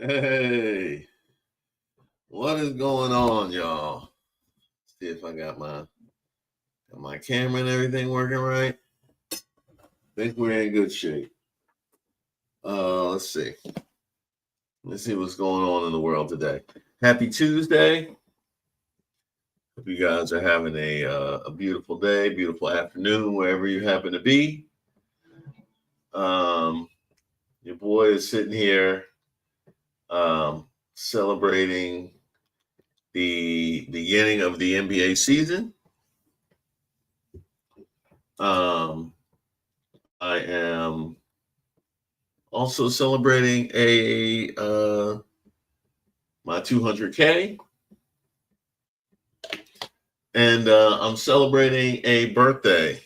Hey, what is going on, y'all? See if I got my camera and everything working right. Think we're in good shape. Let's see. Let's see what's going on in the world today. Happy Tuesday. Hope you guys are having a beautiful day, beautiful afternoon, wherever you happen to be. Your boy is sitting here celebrating the beginning of the NBA season. I am also celebrating my 200K, and I'm celebrating a birthday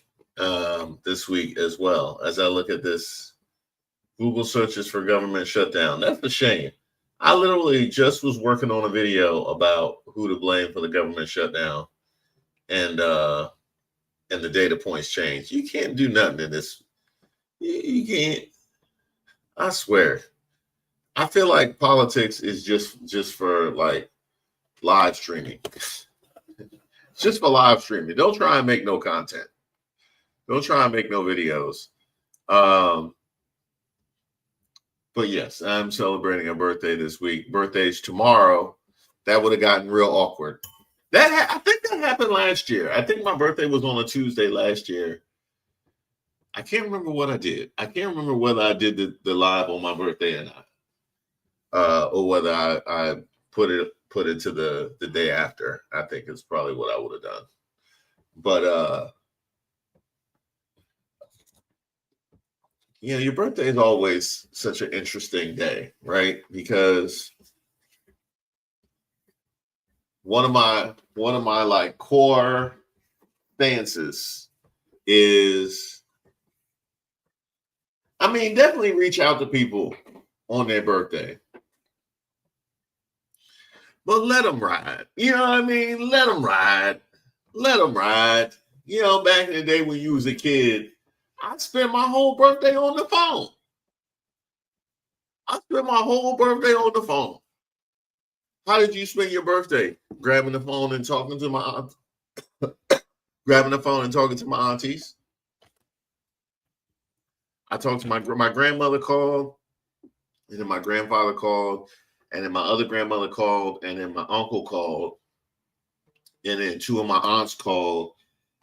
this week as well. As I look at this, Google searches for government shutdown. That's a shame. I literally just was working on a video about who to blame for the government shutdown, and the data points change. You can't do nothing in this. You can't. I swear. I feel like politics is just for like live streaming. Just for live streaming. Don't try and make no content. Don't try and make no videos. But yes, I'm celebrating a birthday this week. Birthday's tomorrow. That would have gotten real awkward. I think that happened last year. I think my birthday was on a Tuesday last year. I can't remember what I did. I can't remember whether I did the live on my birthday or not, or whether I put it to the day after. I think it's probably what I would have done. But your birthday is always such an interesting day, right? Because one of my like core stances is, definitely reach out to people on their birthday, but let them ride. You know what I mean? Let them ride. Let them ride. Back in the day when you was a kid, I spent my whole birthday on the phone. I spent my whole birthday on the phone. How did you spend your birthday? Grabbing the phone and talking to my aunt. Grabbing the phone and talking to my aunties. I talked to my grandmother called, and then my grandfather called, and then my other grandmother called, and then my uncle called, and then two of my aunts called,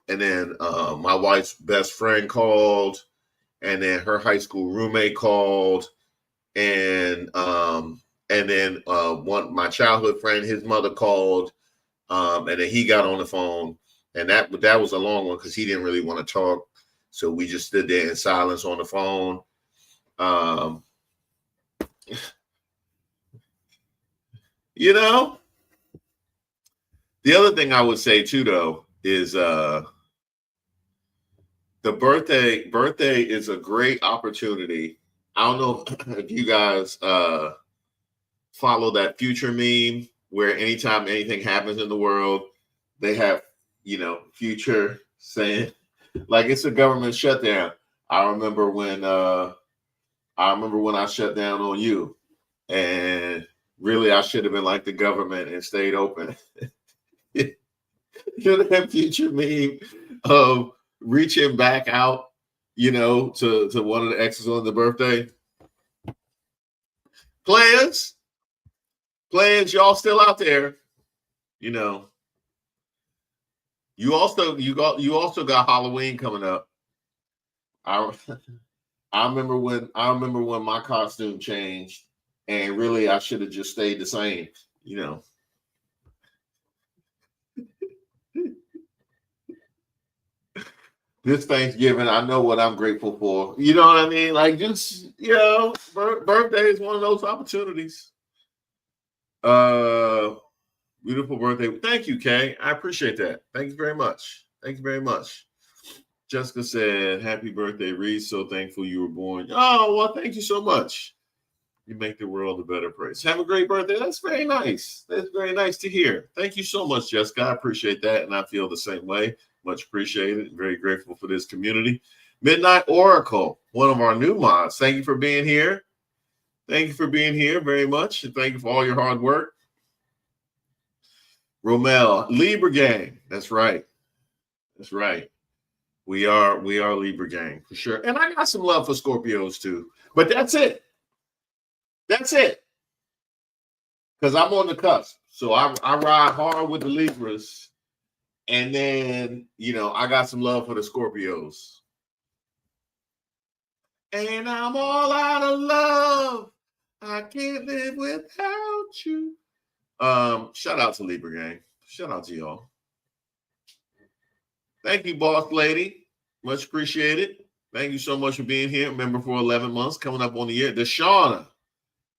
and then my wife's best friend called, and then her high school roommate called, and then my childhood friend, his mother called, and then he got on the phone, and that was a long one because he didn't really want to talk, so we just stood there in silence on the phone. The other thing I would say too, though, is the birthday is a great opportunity. I don't know if you guys follow that Future meme where anytime anything happens in the world, they have, Future saying like it's a government shutdown. I remember when I shut down on you, and really I should have been like the government and stayed open. That Future meme of reaching back out, to one of the exes on the birthday. Players, y'all still out there, You also got Halloween coming up. I remember when my costume changed, and really I should have just stayed the same, This Thanksgiving, I know what I'm grateful for. You know what I mean? Like, just, birthday is one of those opportunities. Beautiful birthday. Thank you, Kay. I appreciate that. Thank you very much. Thank you very much. Jessica said, happy birthday, Reese. So thankful you were born. Oh, well, thank you so much. You make the world a better place. Have a great birthday. That's very nice. That's very nice to hear. Thank you so much, Jessica. I appreciate that, and I feel the same way. Much appreciated. Very grateful for this community. Midnight Oracle, one of our new mods. Thank you for being here. Thank you for being here very much. And thank you for all your hard work. Romel, Libra gang. That's right. That's right. We are Libra gang for sure. And I got some love for Scorpios too. But that's it. That's it. Because I'm on the cusp. So I ride hard with the Libras. And then, I got some love for the Scorpios. And I'm all out of love. I can't live without you. Shout out to Libra gang. Shout out to y'all. Thank you, boss lady. Much appreciated. Thank you so much for being here. Member for 11 months, coming up on the year. Deshauna,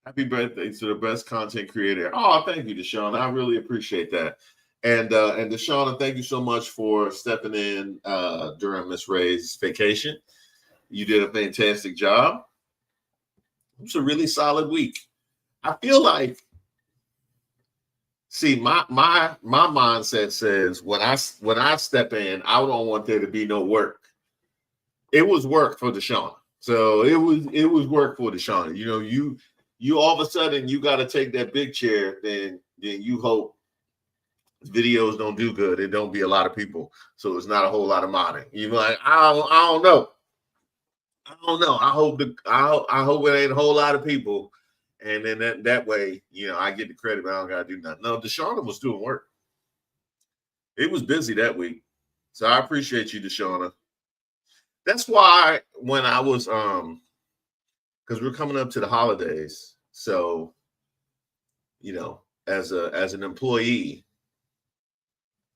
happy birthday to the best content creator. Oh, thank you, Deshauna. I really appreciate that. And Deshauna, thank you so much for stepping in during Miss Ray's vacation. You did a fantastic job. It was a really solid week. I feel like, see, my mindset says when I step in, I don't want there to be no work. It was work for Deshauna. So it was work for Deshauna. You all of a sudden you got to take that big chair, then you hope videos don't do good. It don't be a lot of people, so it's not a whole lot of modding. You're like, I don't know. I hope it ain't a whole lot of people, and then that way, I get the credit, but I don't gotta do nothing. No, Deshauna was doing work. It was busy that week, so I appreciate you, Deshauna. That's why when I was because we're coming up to the holidays, so as an employee,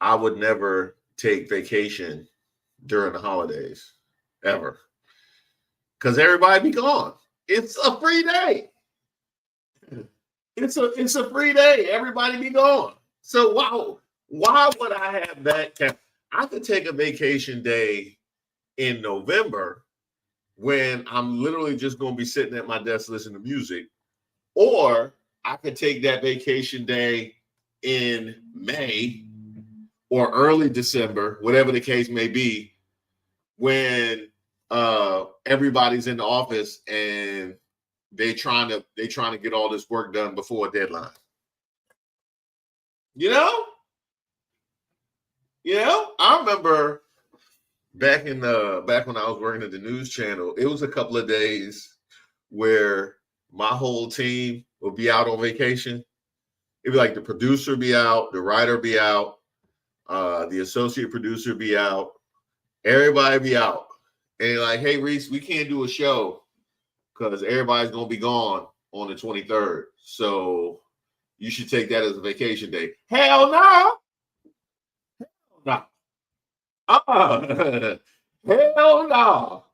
I would never take vacation during the holidays ever. Because everybody be gone. It's a free day. It's a free day. Everybody be gone. So why would I have that? I could take a vacation day in November when I'm literally just going to be sitting at my desk listening to music, or I could take that vacation day in May or early December, whatever the case may be, when everybody's in the office and they trying to get all this work done before a deadline. I remember back when I was working at the news channel, it was a couple of days where my whole team would be out on vacation. It'd be like the producer be out, the writer be out, the associate producer be out, everybody be out. And you're like, hey, Reese, we can't do a show because everybody's going to be gone on the 23rd. So you should take that as a vacation day. Hell no. No. Hell no.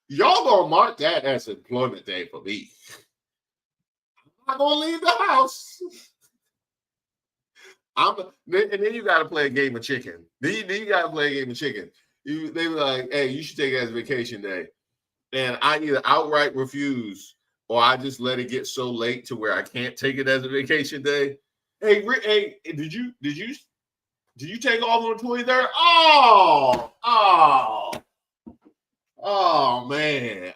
Y'all going to mark that as employment day for me. I'm not going to leave the house. And then you got to play a game of chicken. Then you got to play a game of chicken. They were like, hey, you should take it as a vacation day. And I either outright refuse or I just let it get so late to where I can't take it as a vacation day. Hey, did you take off on the 23rd? Oh man.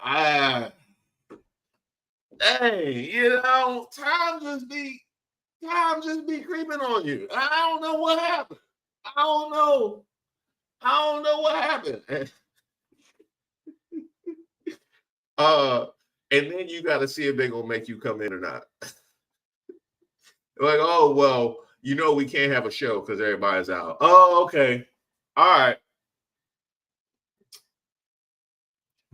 Time just be creeping on you. I don't know what happened. I don't know what happened. And then you got to see if they're gonna make you come in or not. Like, oh well, we can't have a show because everybody's out. Oh, okay, all right.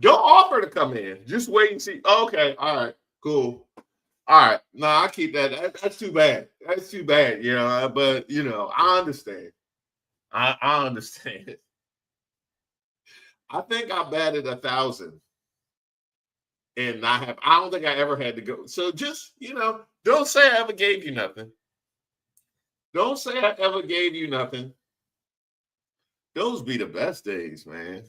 Don't offer to come in. Just wait and see. Okay, all right, cool. All right, no, I keep that. That's too bad. That's too bad. But I understand. I understand. I think I batted 1,000. And I don't think I ever had to go. So just, don't say I ever gave you nothing. Don't say I ever gave you nothing. Those be the best days, man.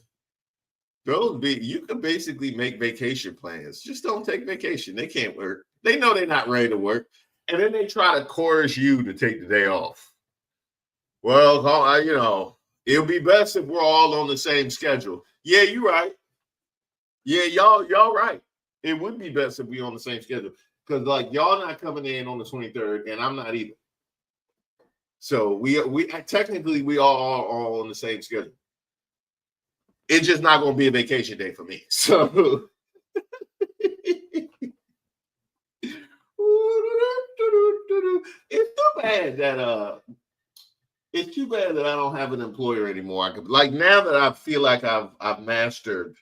You can basically make vacation plans. Just don't take vacation. They can't work. They know they're not ready to work. And then they try to coerce you to take the day off. Well, it'll be best if we're all on the same schedule. Yeah, you're right. Yeah, y'all right. It would be best if we on the same schedule because like y'all not coming in on the 23rd, and I'm not either. So we technically we all on the same schedule. It's just not going to be a vacation day for me. So it's too bad that it's too bad that I don't have an employer anymore. I could like now that I feel like I've mastered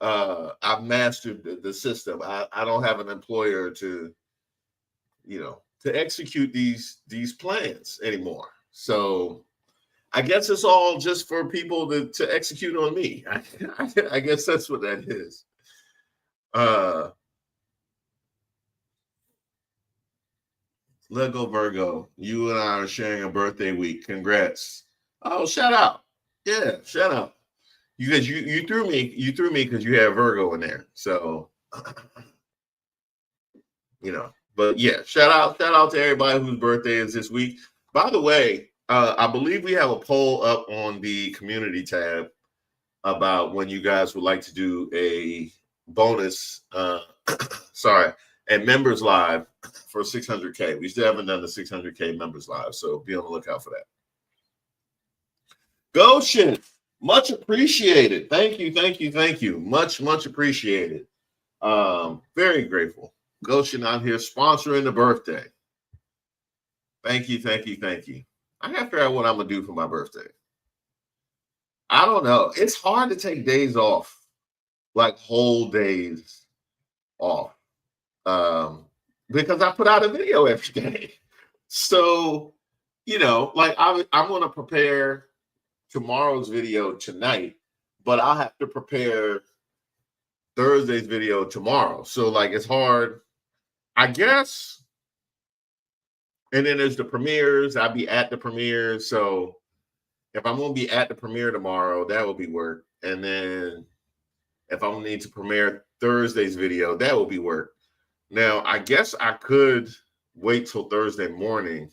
the system. I don't have an employer to to execute these plans anymore. So I guess it's all just for people to execute on me. I guess that's what that is. Let go Virgo. You and I are sharing a birthday week. Congrats. Oh, shout out. Yeah, shout out. You guys, you threw me because you had Virgo in there. So but yeah, shout out to everybody whose birthday is this week. By the way, I believe we have a poll up on the community tab about when you guys would like to do a bonus and members live for 600K. We still haven't done the 600K members live, so be on the lookout for that. Goshen, much appreciated. Thank you. Much appreciated. Very grateful. Goshen out here sponsoring the birthday. Thank you. I gotta figure out what I'm gonna do for my birthday. I don't know. It's hard to take days off, like whole days off. Because I put out a video every day. So, like I'm gonna prepare tomorrow's video tonight, but I'll have to prepare Thursday's video tomorrow. So like it's hard, I guess. And then there's the premieres. I'll be at the premiere. So if I'm gonna be at the premiere tomorrow, that will be work. And then if I'm gonna need to premiere Thursday's video, that will be work. Now, I guess I could wait till Thursday morning.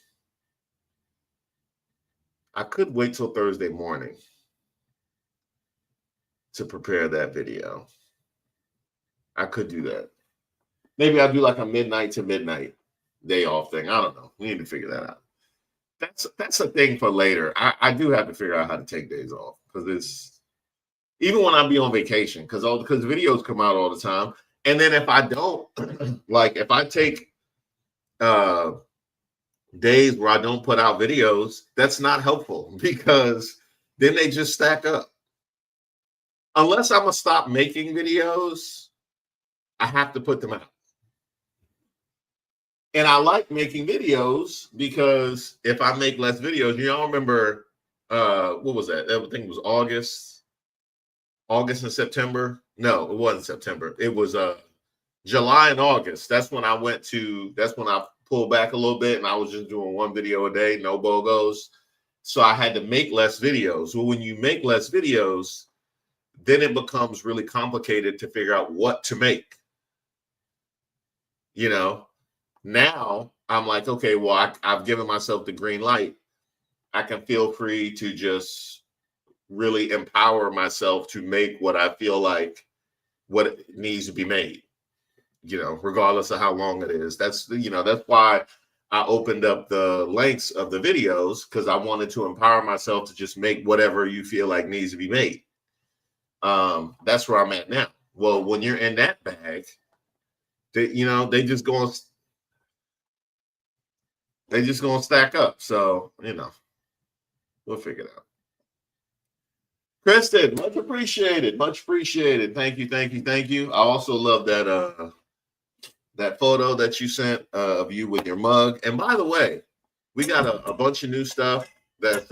To prepare that video. I could do that. Maybe I'll do like a midnight to midnight day off thing. I don't know. We need to figure that out. That's a thing for later. I do have to figure out how to take days off because it's even when I be on vacation because videos come out all the time. And then if I don't, like if I take days where I don't put out videos, that's not helpful because then they just stack up. Unless I'm going to stop making videos, I have to put them out. And I like making videos because if I make less videos, y'all remember, what was that? I think it was August and September. No, it wasn't September. It was July and August. That's when I pulled back a little bit and I was just doing one video a day, no BOGOs. So I had to make less videos. Well, when you make less videos, then it becomes really complicated to figure out what to make. Now I'm like, okay, well, I've given myself the green light. I can feel free to just really empower myself to make what I feel like what it needs to be made, regardless of how long it is. That's why I opened up the lengths of the videos because I wanted to empower myself to just make whatever you feel like needs to be made. That's where I'm at now. Well, when you're in that bag, they just going to stack up. So, we'll figure it out. Kristen, much appreciated. Thank you. I also love that photo that you sent of you with your mug. And by the way, we got a bunch of new stuff that's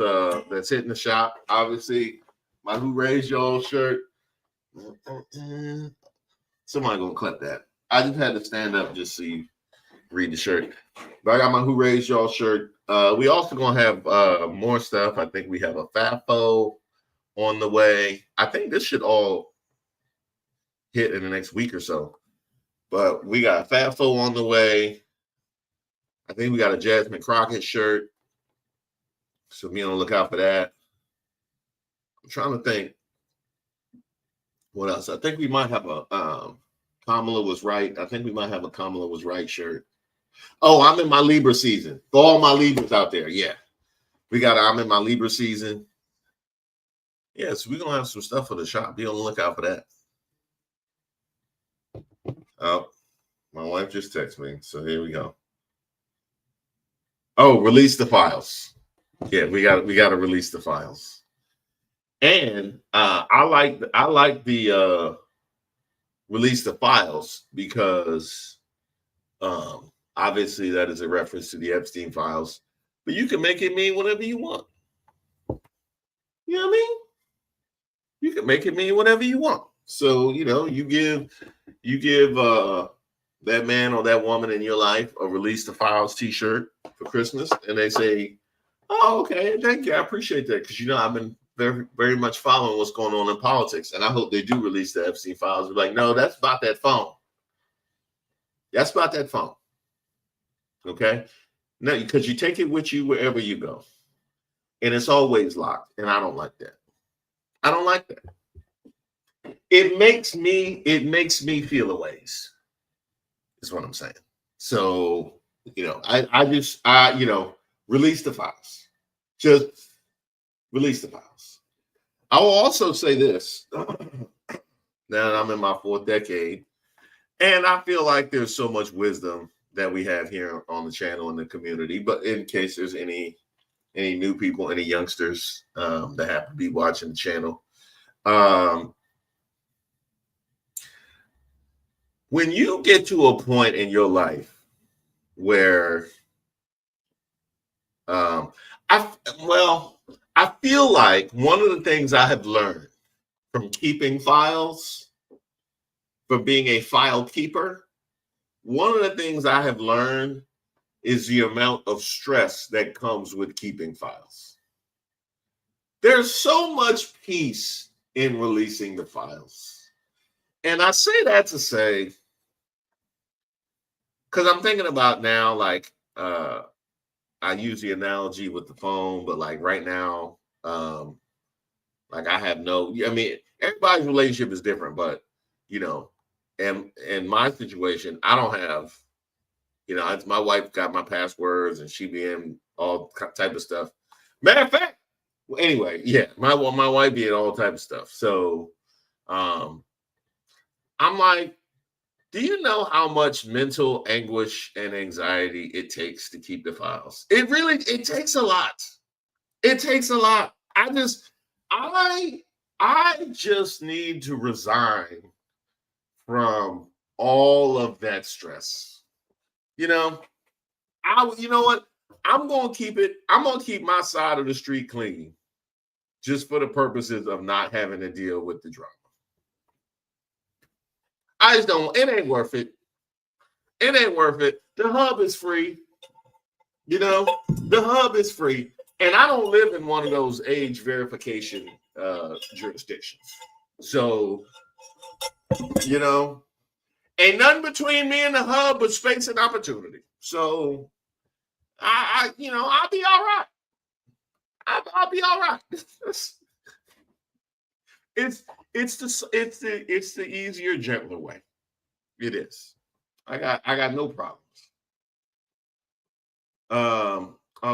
hitting the shop. Obviously, my Who Raised Y'all shirt. Somebody gonna clip that. I just had to stand up just so you read the shirt. But I got my Who Raised Y'all shirt. We also gonna have more stuff. I think we have a FAFO on the way. I think this should all hit in the next week or so. But we got a FAFO on the way. I think we got a Jasmine Crockett shirt. So be on the lookout for that. I'm trying to think what else. I think we might have Kamala was right. I think we might have a Kamala was right shirt. Oh, I'm in my Libra season. For all my Libras out there, yeah. I'm in my Libra season. Yeah, so we're going to have some stuff for the shop. Be on the lookout for that. Oh, my wife just texted me, so here we go. Oh, release the files. Yeah, we got to release the files. And I like the release the files because obviously that is a reference to the Epstein files, but you can make it mean whatever you want. You know what I mean? You can make it mean whatever you want. So, you give that man or that woman in your life a release the files t-shirt for Christmas, and they say, oh, okay, thank you, I appreciate that, because I've been very, very much following what's going on in politics, and I hope they do release the Epstein files. We're like, no, that's about that phone. That's about that phone. Okay? No, because you take it with you wherever you go. And it's always locked. And I don't like that. I don't like that. It makes me feel a ways, is what I'm saying. So, I just release the files. Just release the files. I will also say this. Now that I'm in my 4th decade, and I feel like there's so much wisdom that we have here on the channel and the community, but in case there's any new people, any youngsters that happen to be watching the channel, when you get to a point in your life where I feel like one of the things I have learned from keeping files, from being a file keeper, one of the things I have learned is the amount of stress that comes with keeping files. There's so much peace in releasing the files. And I say that to say, because I'm thinking about now, like, I use the analogy with the phone, but like right now, like I have everybody's relationship is different, but, in my situation, I don't have, my wife got my passwords and she be in all type of stuff. Matter of fact, anyway, yeah, my wife be in all type of stuff. So I'm like, do you know how much mental anguish and anxiety it takes to keep the files? It takes a lot. It takes a lot. I just need to resign from all of that stress. You know what? I'm going to keep my side of the street clean just for the purposes of not having to deal with the drama. I just don't, it ain't worth it. It ain't worth it. The hub is free. The hub is free. And I don't live in one of those age verification jurisdictions. So, ain't nothing between me and the hub but space and opportunity. So, I'll be all right. I'll be all right. It's the easier, gentler way. It is. I got no problems.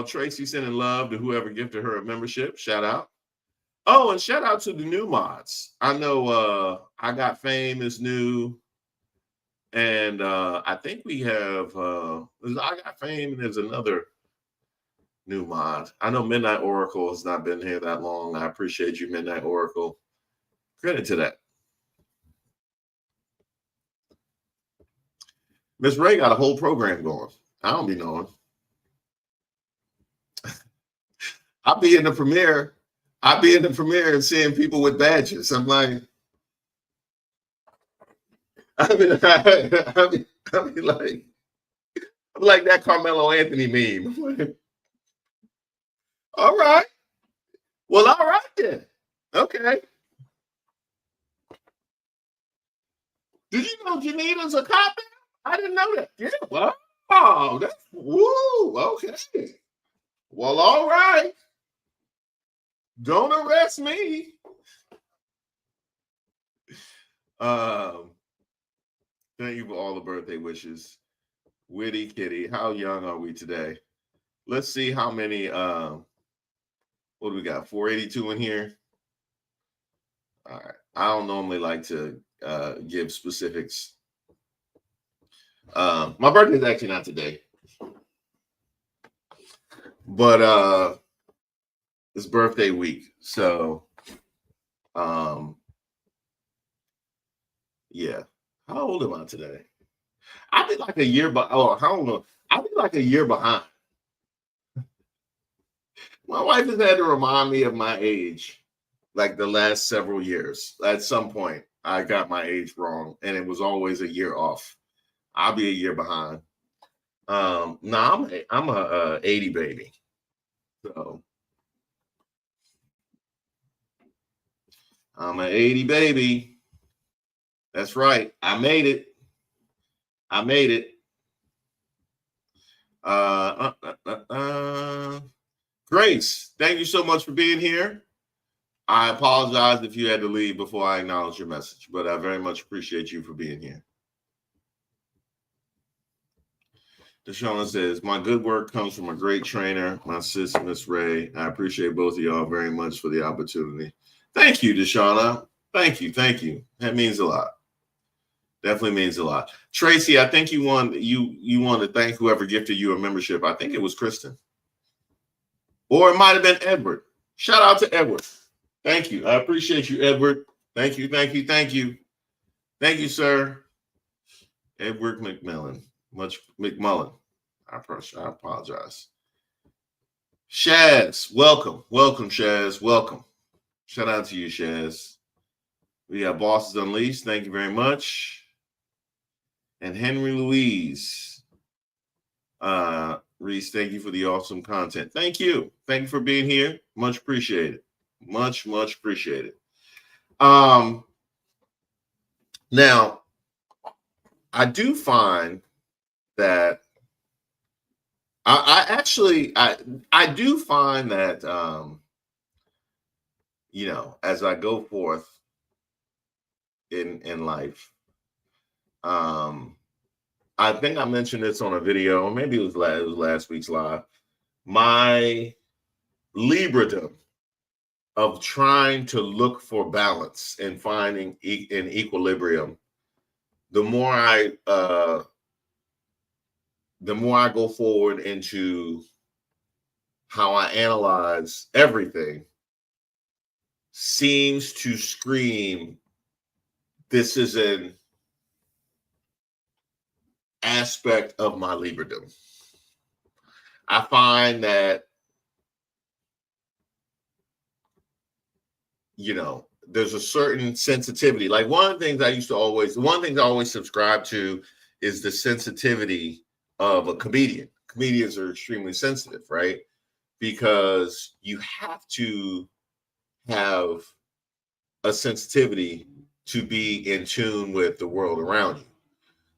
Tracy sending love to whoever gifted her a membership. Shout out. Oh, and shout out to the new mods. I know I Got Fame is new. And I think we have I Got Fame, and there's another new mod. I know Midnight Oracle has not been here that long. I appreciate you, Midnight Oracle. Credit to that. Miss Ray got a whole program going. I don't be knowing. I'll be in the premiere and seeing people with badges. I'm like, I'm like that Carmelo Anthony meme. All right. Well, all right then. Okay. Did you know Janita's a cop? I didn't know that. Yeah. Well, that's okay. Well, all right. Don't arrest me. Thank you for all the birthday wishes. Witty Kitty, how young are we today? Let's see how many. What do we got? 482 in here. All right. I don't normally like to give specifics. My birthday is actually not today, but it's birthday week. So, yeah. How old am I today? I'll be like a year, but I don't know. I'll be like a year behind. My wife has had to remind me of my age, like the last several years. At some point, I got my age wrong, and it was always a year off. I'll be a year behind. No, I'm a 80 baby. So I'm an 80 baby. That's right. I made it. I made it. Grace, thank you so much for being here. I apologize if you had to leave before I acknowledge your message, but I very much appreciate you for being here. Deshauna says, my good work comes from a great trainer, my sis, Miss Ray. I appreciate both of y'all very much for the opportunity. Thank you, Deshauna. Thank you. Thank you. That means a lot. Definitely means a lot. Tracy, I think you want to thank whoever gifted you a membership. I think it was Kristen. Or it might have been Edward. Shout out to Edward. Thank you. I appreciate you, Edward. Thank you. Thank you. Thank you. Thank you, sir. Edward McMullen. I apologize. Shaz, welcome. Welcome, Shaz. Welcome. Shout out to you, Shaz. We have Bosses Unleashed. Thank you very much. And Henry Louise. Reese, thank you for the awesome content. Thank you. Thank you for being here. Much appreciated. Much appreciated. Now, I do find that I do find that as I go forth in life, I think I mentioned this on a video, or maybe it was last week's live. My Libradom of trying to look for balance and finding an equilibrium. The more I go forward into how I analyze everything, seems to scream, this is an aspect of my Libradom. I find that, there's a certain sensitivity. Like one of the things I always subscribe to is the sensitivity of a comedian. Comedians are extremely sensitive, right? Because you have to have a sensitivity to be in tune with the world around you.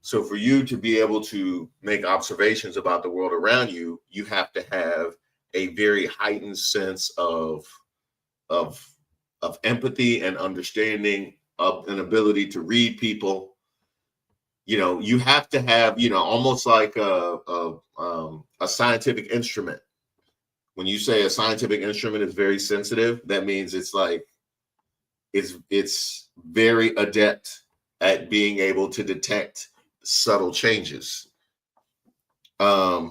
So for you to be able to make observations about the world around you, you have to have a very heightened sense of empathy and understanding, of an ability to read people. You have to have, almost like a scientific instrument. When you say a scientific instrument is very sensitive, that means it's like it's very adept at being able to detect subtle changes. Our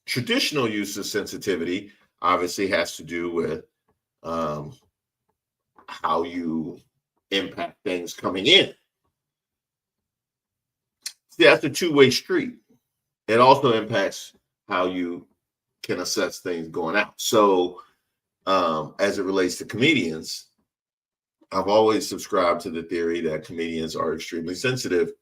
traditional use of sensitivity obviously has to do with how you impact things coming in. See, that's a two-way street. It also impacts how you can assess things going out. So as it relates to comedians, I've always subscribed to the theory that comedians are extremely sensitive,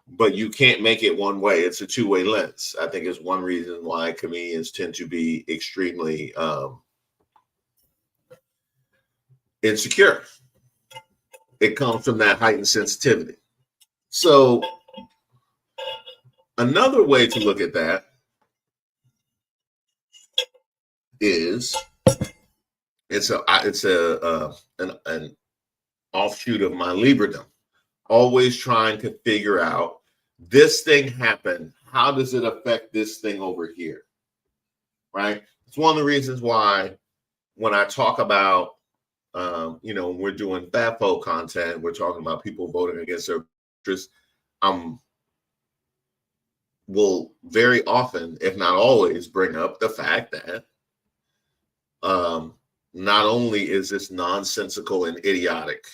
but you can't make it one way. It's a two-way lens. I think it's one reason why comedians tend to be extremely insecure. It comes from that heightened sensitivity. So another way to look at that is it's an offshoot of my Libradom. always trying to figure out, this thing happened, how does it affect this thing over here, right? It's one of the reasons why when I talk about, when we're doing FAFO content, we're talking about people voting against their interests. Will very often, if not always, bring up the fact that not only is this nonsensical and idiotic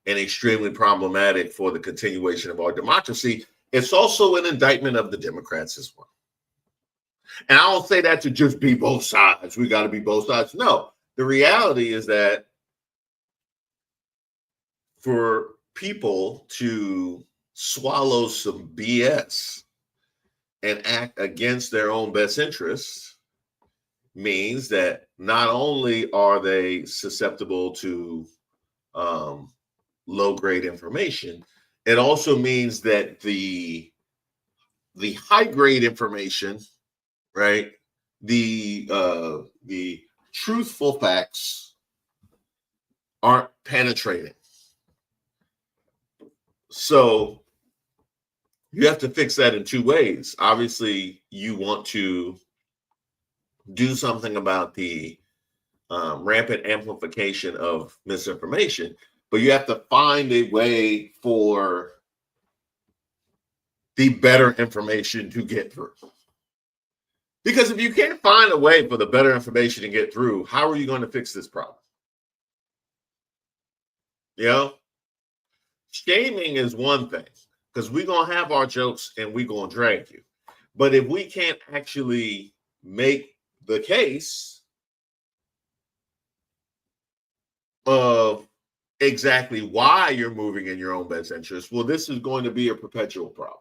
and extremely problematic for the continuation of our democracy, it's also an indictment of the Democrats as well. And I don't say that to just be both sides. We got to be both sides. No, the reality is that for people to swallow some BS and act against their own best interests means that not only are they susceptible to low-grade information, it also means that the high-grade information, right, the truthful facts aren't penetrating. So you have to fix that in two ways. Obviously, you want to do something about the rampant amplification of misinformation, but you have to find a way for the better information to get through. Because if you can't find a way for the better information to get through, how are you going to fix this problem? Shaming is one thing, because we're going to have our jokes and we're going to drag you. But if we can't actually make the case of exactly why you're moving in your own best interest, well, this is going to be a perpetual problem,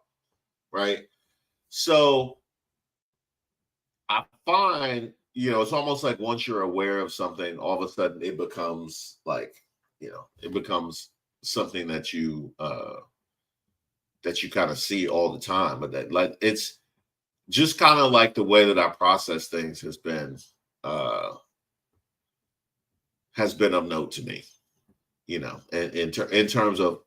right? So I find, it's almost like once you're aware of something, all of a sudden it becomes like, it becomes something that you kind of see all the time. But that, like, it's just kind of like the way that I process things has been of note to me, in terms of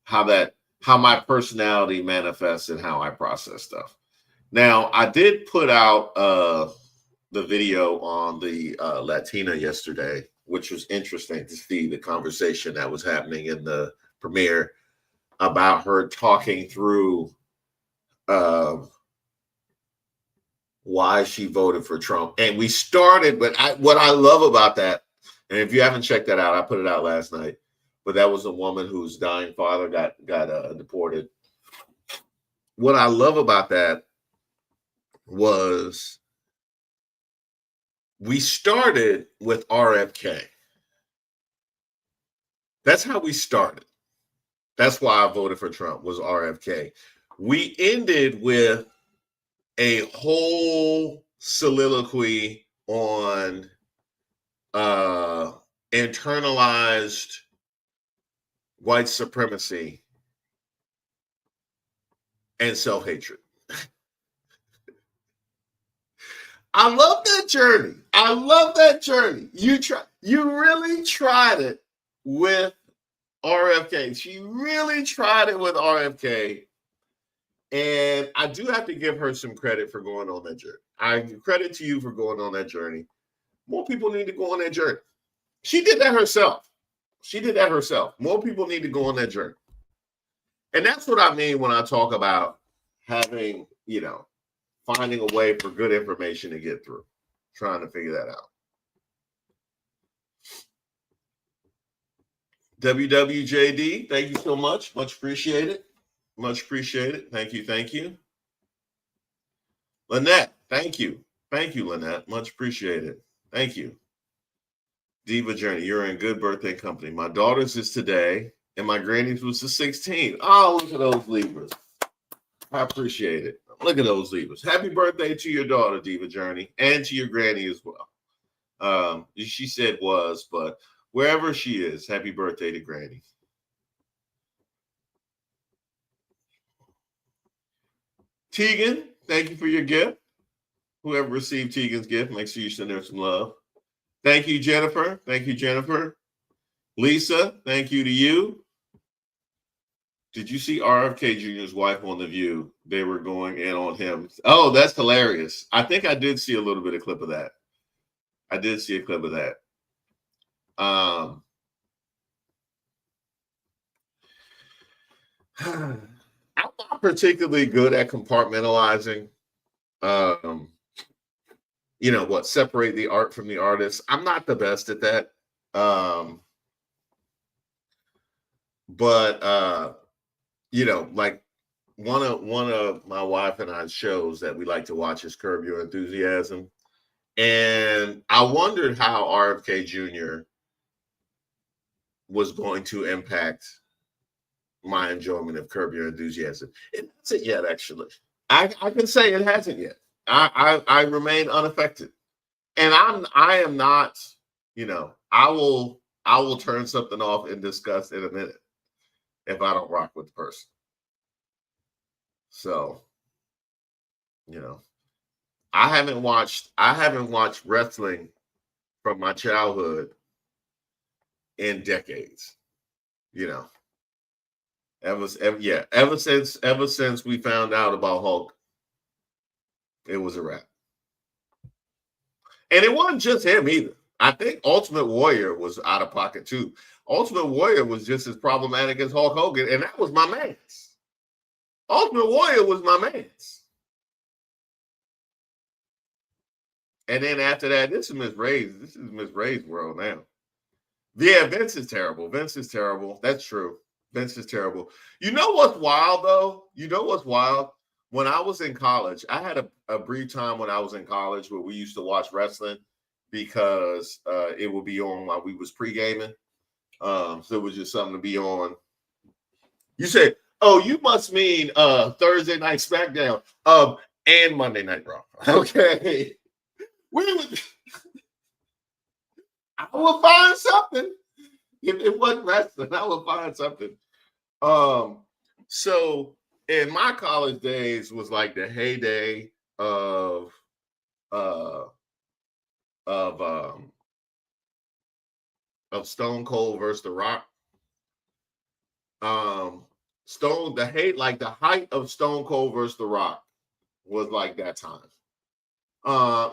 how my personality manifests and how I process stuff. Now, I did put out the video on the Latina yesterday, which was interesting to see the conversation that was happening in the premiere about her talking through why she voted for Trump. And we started, but what I love about that, and if you haven't checked that out, I put it out last night, but that was a woman whose dying father got deported. What I love about that was we started with RFK. That's how we started. That's why I voted for Trump, was RFK. We ended with a whole soliloquy on internalized white supremacy and self-hatred. I love that journey. You really tried it with RFK. She really tried it with RFK. And I do have to give her some credit for going on that journey. I give credit to you for going on that journey. More people need to go on that journey. She did that herself. More people need to go on that journey. And that's what I mean when I talk about having, finding a way for good information to get through, trying to figure that out. WWJD, thank you so much. Much appreciated. Thank you. Lynette, thank you. Lynette. Much appreciated. Thank you. Diva Journey, you're in good birthday company. My daughter's is today, and my granny's was the 16th. Oh, look at those Libras. I appreciate it. Look at those Libras. Happy birthday to your daughter, Diva Journey, and to your granny as well. She said was, but wherever she is, happy birthday to Granny. Tegan, thank you for your gift. Whoever received Tegan's gift, make sure you send her some love. Thank you, Jennifer. Lisa, thank you to you. Did you see RFK Jr.'s wife on The View? They were going in on him. Oh, that's hilarious. I think I did see a little bit of clip of that. I did see a clip of that. I'm not particularly good at compartmentalizing. Separate the art from the artist. I'm not the best at that. But like one of my wife and I's shows that we like to watch is Curb Your Enthusiasm. And I wondered how RFK Jr. was going to impact my enjoyment of Curb Your Enthusiasm. It hasn't yet, actually. I can say it hasn't yet. I remain unaffected. And I am not, I will turn something off in disgust in a minute if I don't rock with the person. So, I haven't watched wrestling from my childhood in decades. Ever since we found out about Hulk, it was a wrap. And it wasn't just him either. I think Ultimate Warrior was out of pocket too. Ultimate Warrior was just as problematic as Hulk Hogan, and that was my man's. Ultimate Warrior was my man's. And then after that, this is Miss Ray's world now. Yeah, Vince is terrible. That's true. Vince is terrible. You know what's wild, though? When I was in college, I had a brief time when I was in college where we used to watch wrestling because it would be on while we was pre-gaming. So it was just something to be on. You said, oh, you must mean Thursday Night SmackDown and Monday Night Raw. Okay. I will find something. If it wasn't wrestling, I will find something. So in my college days was like the heyday of Stone Cold versus The Rock. The height of Stone Cold versus The Rock was like that time.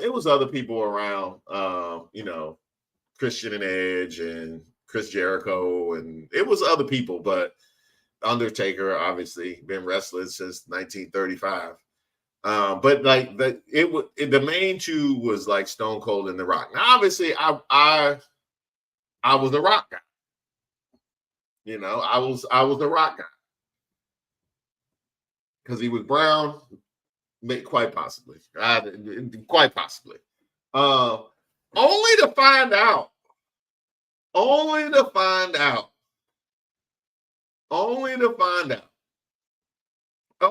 It was other people around, Christian and Edge and Chris Jericho, and it was other people, but Undertaker obviously been wrestling since 1935. But like the main two was like Stone Cold and The Rock. Now, obviously, I was a Rock guy. I was a Rock guy because he was brown, quite possibly, quite possibly. Only to find out. Oh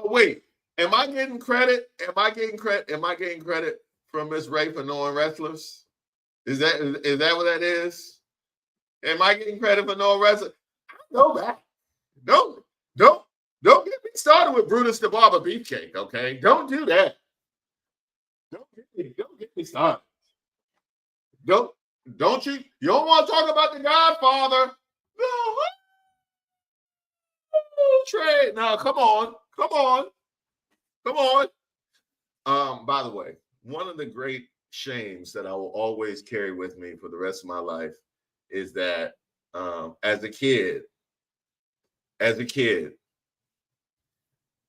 wait, am I getting credit? Am I getting credit from Miss Ray for knowing wrestlers? Is that what that is? Am I getting credit for knowing wrestlers? I know that. Don't get me started with Brutus the Barber Beefcake. Okay, don't do that. Don't get me started. Don't you don't want to talk about the Godfather? No. Trey, no, come on. By the way, one of the great shames that I will always carry with me for the rest of my life is that as a kid,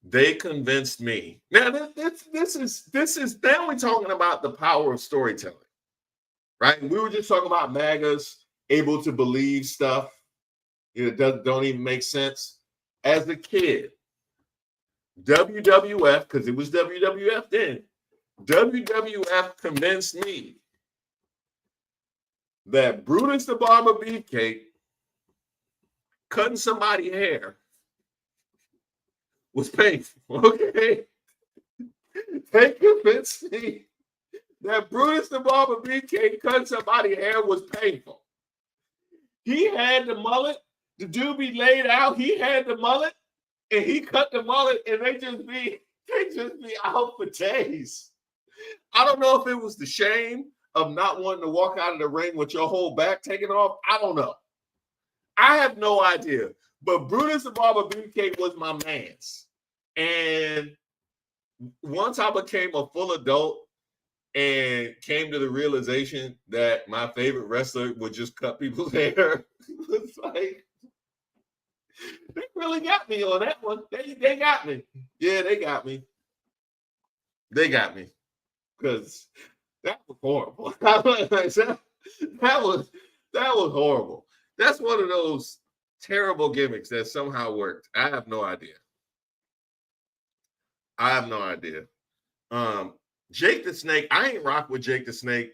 they convinced me. Now this is now we're talking about the power of storytelling, right? We were just talking about Magas able to believe stuff, don't even make sense. As a kid, WWF, because it was WWF then, WWF convinced me that Brutus the Barber Beefcake cutting somebody's hair was painful. Okay, they convinced me that Brutus the Barber Beefcake cutting somebody's hair was painful. He had the mullet. The dude be laid out. He had the mullet, and he cut the mullet, and they just be out for days. I don't know if it was the shame of not wanting to walk out of the ring with your whole back taken off. I don't know. I have no idea. But Brutus the Barber Beefcake was my man's. And once I became a full adult and came to the realization that my favorite wrestler would just cut people's hair, it's like, they really got me on that one. They got me. Yeah, they got me. They got me. Because that was horrible. that was horrible. That's one of those terrible gimmicks that somehow worked. I have no idea. Jake the Snake, I ain't rock with Jake the Snake.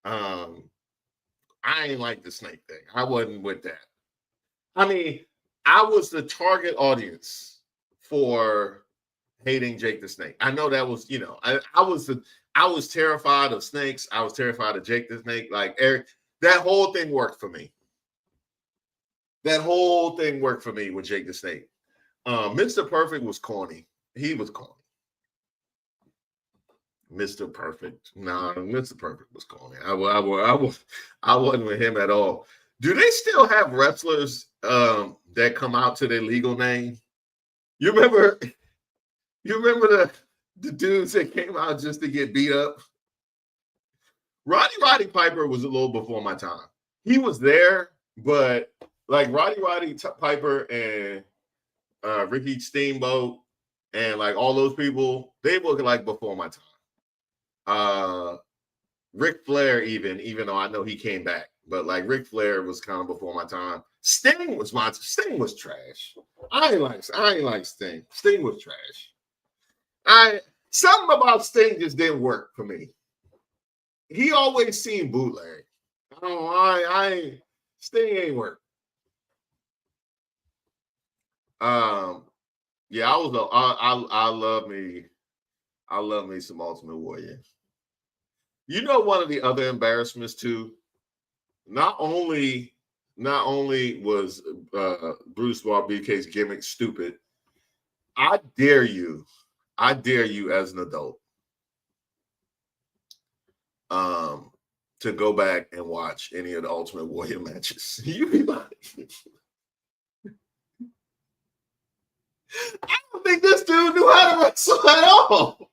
I ain't like the snake thing. I wasn't with that. I mean, I was the target audience for hating Jake the Snake. I know that was, I was terrified of snakes. I was terrified of Jake the Snake. Like Eric, that whole thing worked for me. That whole thing worked for me with Jake the Snake. Mr. Perfect was corny. He was corny. Mr. Perfect. Nah, Mr. Perfect was corny. I wasn't with him at all. Do they still have wrestlers that come out to their legal name? You remember the dudes that came out just to get beat up? Roddy Piper was a little before my time. He was there, but like Roddy Piper and Ricky Steamboat and like all those people, they were like before my time. Ric Flair, even though I know he came back, but like Ric Flair was kind of before my time. Sting was trash. I ain't like Sting. Sting was trash. Something about Sting just didn't work for me. He always seemed bootleg. Sting ain't work. Yeah, I love me some Ultimate Warrior. You know, one of the other embarrassments too. Not only was Bruce BK's gimmick stupid. I dare you as an adult, to go back and watch any of the Ultimate Warrior matches. You be like, I don't think this dude knew how to wrestle at all.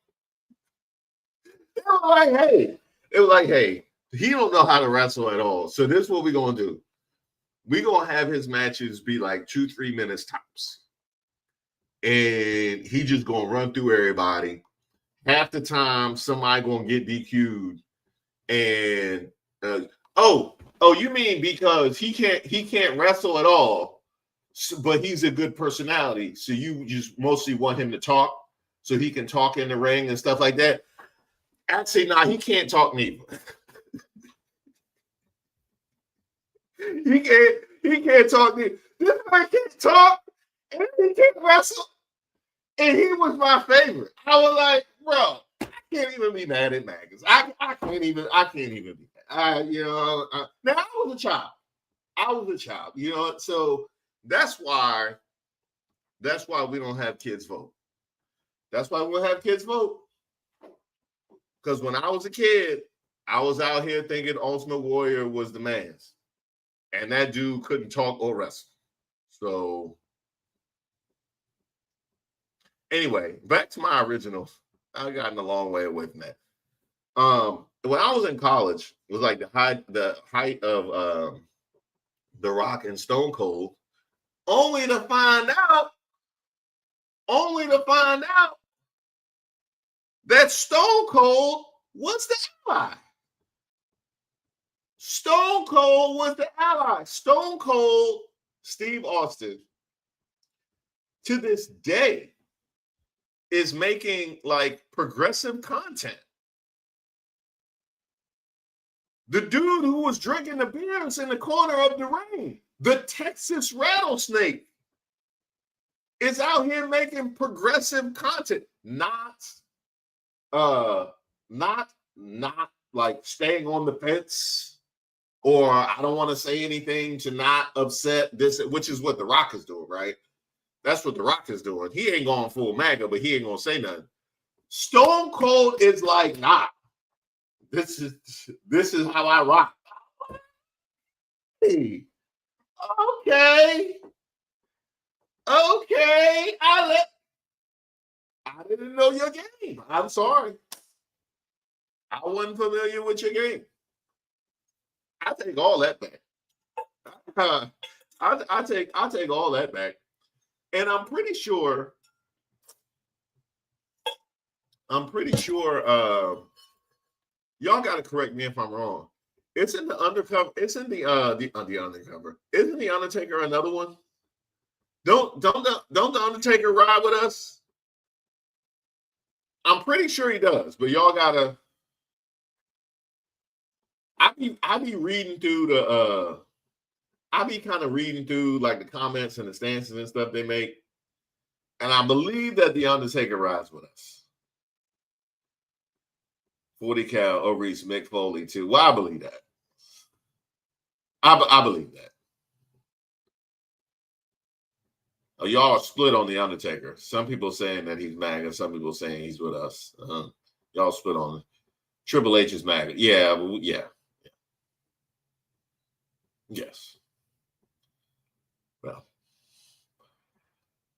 It was like, hey, he don't know how to wrestle at all. So this is what we're gonna do. We're gonna have his matches be like 2-3 minutes tops. And he just gonna run through everybody. Half the time, somebody gonna get DQ'd. And you mean because he can't wrestle at all, but he's a good personality. So you just mostly want him to talk so he can talk in the ring and stuff like that. Actually, he can't talk neither. He can't talk neither. This man can't talk and he can't wrestle. And he was my favorite. I was like, bro, I can't even be mad at Magas. I can't even be mad. Now I was a child. So that's why we don't have kids vote. That's why we don't have kids vote. Because when I was a kid, I was out here thinking Ultimate Warrior was the man's. And that dude couldn't talk or wrestle. So anyway, back to my original. I've gotten a long way away from that. When I was in college, it was like the height of The Rock and Stone Cold, only to find out that Stone Cold was the ally. Stone Cold was the ally. Stone Cold, Steve Austin, to this day, is making like progressive content. The dude who was drinking the beers in the corner of the ring, the Texas Rattlesnake, is out here making progressive content, not like staying on the fence, or I don't want to say anything to not upset this, which is what The Rock is doing, right? That's what The Rock is doing. He ain't going full MAGA, but he ain't gonna say nothing. Stone Cold is like, nah, this is how I rock. Hey, Okay. Okay. I didn't know your game. I'm sorry. I wasn't familiar with your game. I take all that back. I take all that back. And I'm pretty sure y'all gotta correct me if I'm wrong. It's in the undercover, it's in the undercover. Isn't the Undertaker another one? Don't the Undertaker ride with us? I'm pretty sure he does, but y'all gotta I be reading through I be kind of reading through like the comments and the stances and stuff they make, and I believe that the Undertaker rides with us. 40 cal, Reese, Mick Foley too. Well, I believe that. I believe that. Oh, y'all are split on the Undertaker. Some people saying that he's MAGA, some people saying he's with us. Y'all split on Triple H is MAGA. Yeah, yeah. Yes. Well,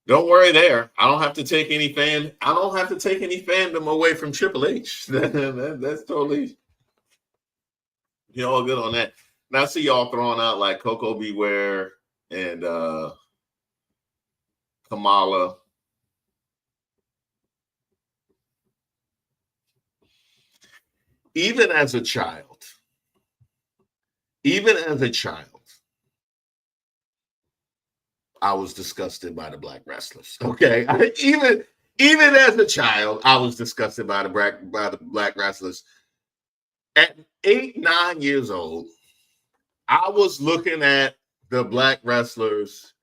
don't worry there. I don't have to take any fandom away from Triple H. That's totally all good on that. Now I see y'all throwing out like Coco Beware and Kamala. Even as a child, I was disgusted by the black wrestlers. Okay, even as a child, I was disgusted by the black wrestlers. At 8, 9 years old, I was looking at the black wrestlers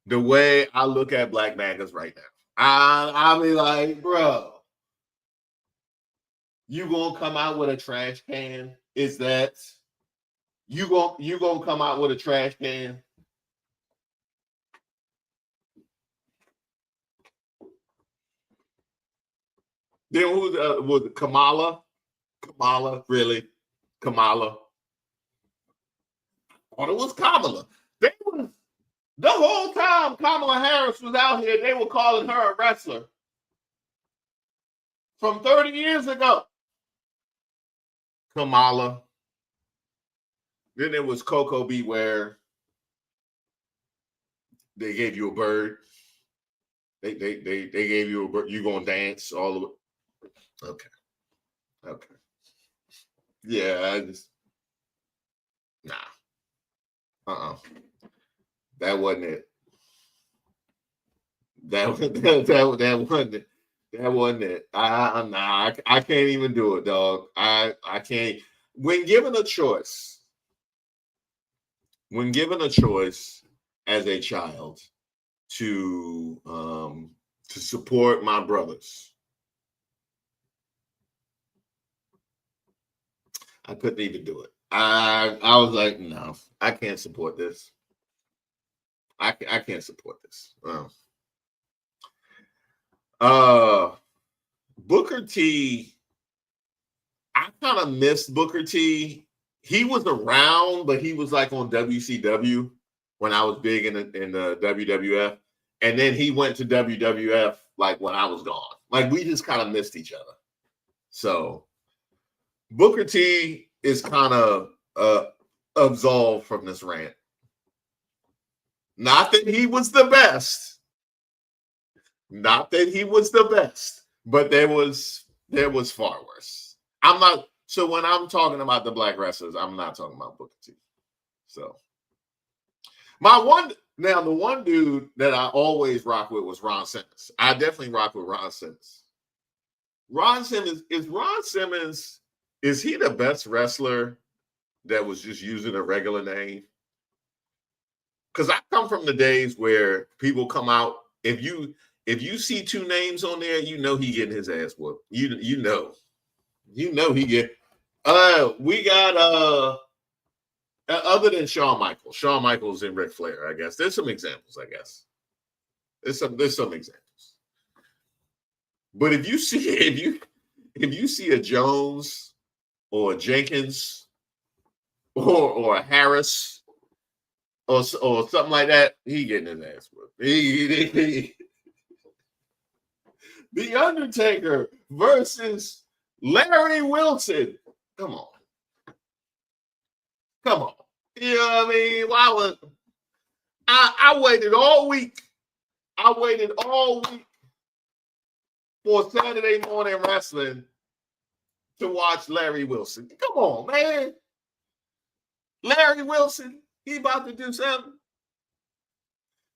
the way I look at black magas right now. I'll be like, bro, you gonna come out with a trash can? Is that you gonna come out with a trash can? Then who was Kamala? Kamala, really? Kamala? Or it was Kamala. They was the whole time Kamala Harris was out here, they were calling her a wrestler. From 30 years ago. Kamala. Then there was Coco Beware. They gave you a bird. They gave you a bird. You gonna dance all the way. Okay. Okay. Yeah, I just nah. That wasn't it. That wasn't it. That wasn't it. Nah, I can't even do it, dog. I can't. When given a choice as a child to support my brothers, I couldn't even do it. I was like, no, I can't support this. I can't support this. Booker T, I kind of missed Booker T. He was around, but he was like on WCW when I was big in the WWF. And then he went to WWF like when I was gone. Like we just kind of missed each other. So Booker T is kind of absolved from this rant. Not that he was the best. Not that he was the best, but there was far worse. I'm not. So when I'm talking about the black wrestlers, I'm not talking about Booker T. So the one dude that I always rock with was Ron Simmons. I definitely rock with Ron Simmons. Ron Simmons, is he the best wrestler that was just using a regular name? Because I come from the days where people come out, if you see two names on there, you know he getting his ass whooped. You know he get. We got other than Shawn Michaels and Ric Flair. I guess there's some examples. I guess there's some examples. But if you see a Jones or a Jenkins or a Harris, or something like that, he getting his ass whipped. The Undertaker versus Larry Wilson. Come on. Come on. You know what I mean? Why was I waited all week. I waited all week for Saturday morning wrestling to watch Larry Wilson. Come on, man. Larry Wilson, he about to do something.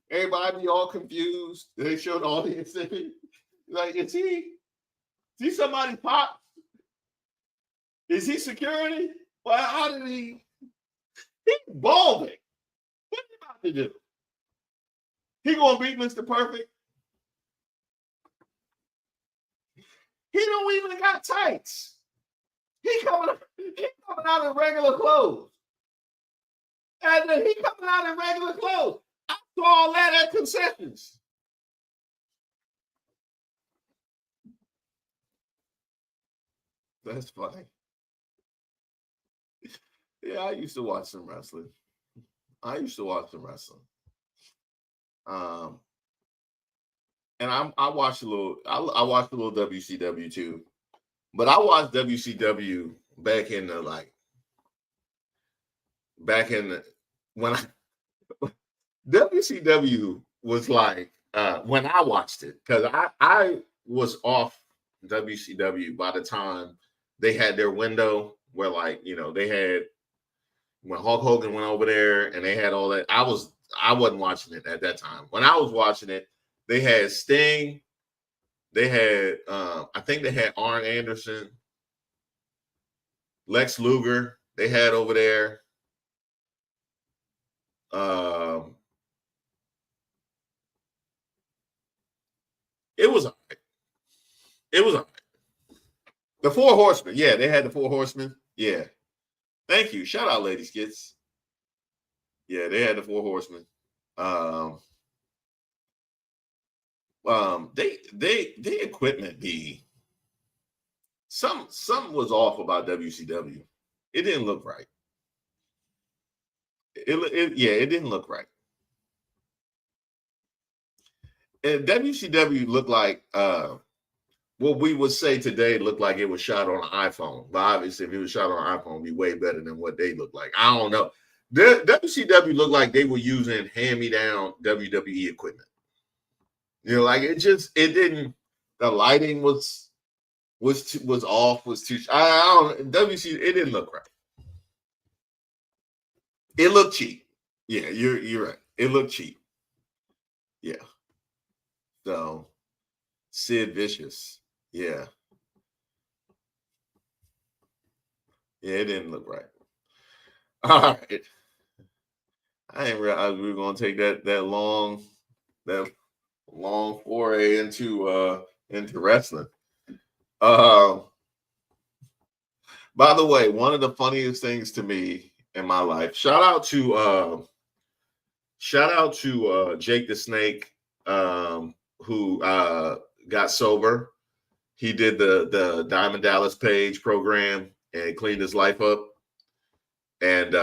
Everybody be all confused. They showed all the exhibit. Like, is he somebody pop? Is he security? Well, how did he's balding. What he about to do? He gonna beat Mr. Perfect? He don't even got tights. He coming out in regular clothes. And then he coming out in regular clothes. I saw all that at concessions. That's funny. Yeah, I used to watch some wrestling. And I watched a little. I watched a little WCW too, but I watched WCW back in the when WCW was like when I watched it, because I was off WCW by the time they had their window where, like, they had when Hulk Hogan went over there and they had all that. I wasn't watching it at that time. When I was watching it, they had Sting, they had I think they had Arn Anderson, Lex Luger, they had over there. It was all right. It was all right. The Four Horsemen. Yeah, they had the Four Horsemen. Yeah. Thank you. Shout out, Lady Skits. Yeah, they had the Four Horsemen. They equipment be something was off about WCW. It didn't look right. It didn't look right. And WCW looked like what we would say today looked like it was shot on an iPhone. But obviously, if it was shot on an iPhone, it'd be way better than what they look like. I don't know. The WCW looked like they were using hand-me-down WWE equipment. Like it didn't. The lighting was off. Was too. I don't. It didn't look right. It looked cheap. Yeah, you're right. It looked cheap. Yeah. So, Sid Vicious. Yeah. Yeah, it didn't look right. All right. I didn't realize we were gonna take that long foray into wrestling. By the way, one of the funniest things to me in my life. Shout out to Jake the Snake, who got sober. He did the Diamond Dallas Page program and cleaned his life up. And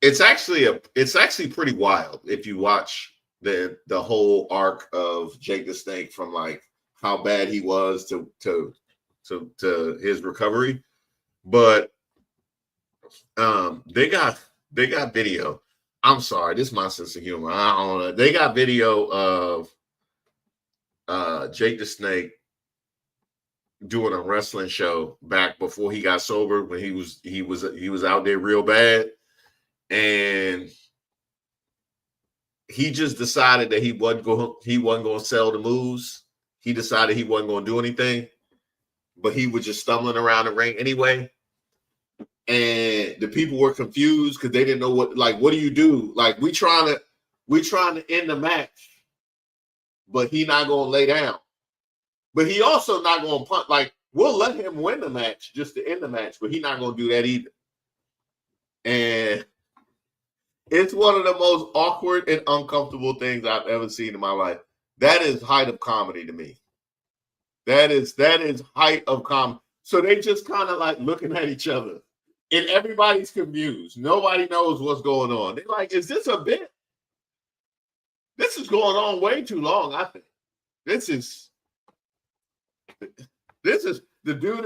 it's actually pretty wild if you watch the whole arc of Jake the Snake from like how bad he was to his recovery. But they got video. I'm sorry, this is my sense of humor. I don't know. They got video of Jake the Snake doing a wrestling show back before he got sober, when he was out there real bad, and he just decided that he wasn't going to sell the moves. He decided he wasn't going to do anything, but he was just stumbling around the ring anyway. And the people were confused because they didn't know what do you do? Like, we trying to end the match, but he not going to lay down. But he also not going to punt. Like, we'll let him win the match just to end the match, but he's not going to do that either. And it's one of the most awkward and uncomfortable things I've ever seen in my life. That is height of comedy to me. That is height of comedy. So they just kind of like looking at each other. And everybody's confused. Nobody knows what's going on. They're like, is this a bit? This is going on way too long, I think. This is the dude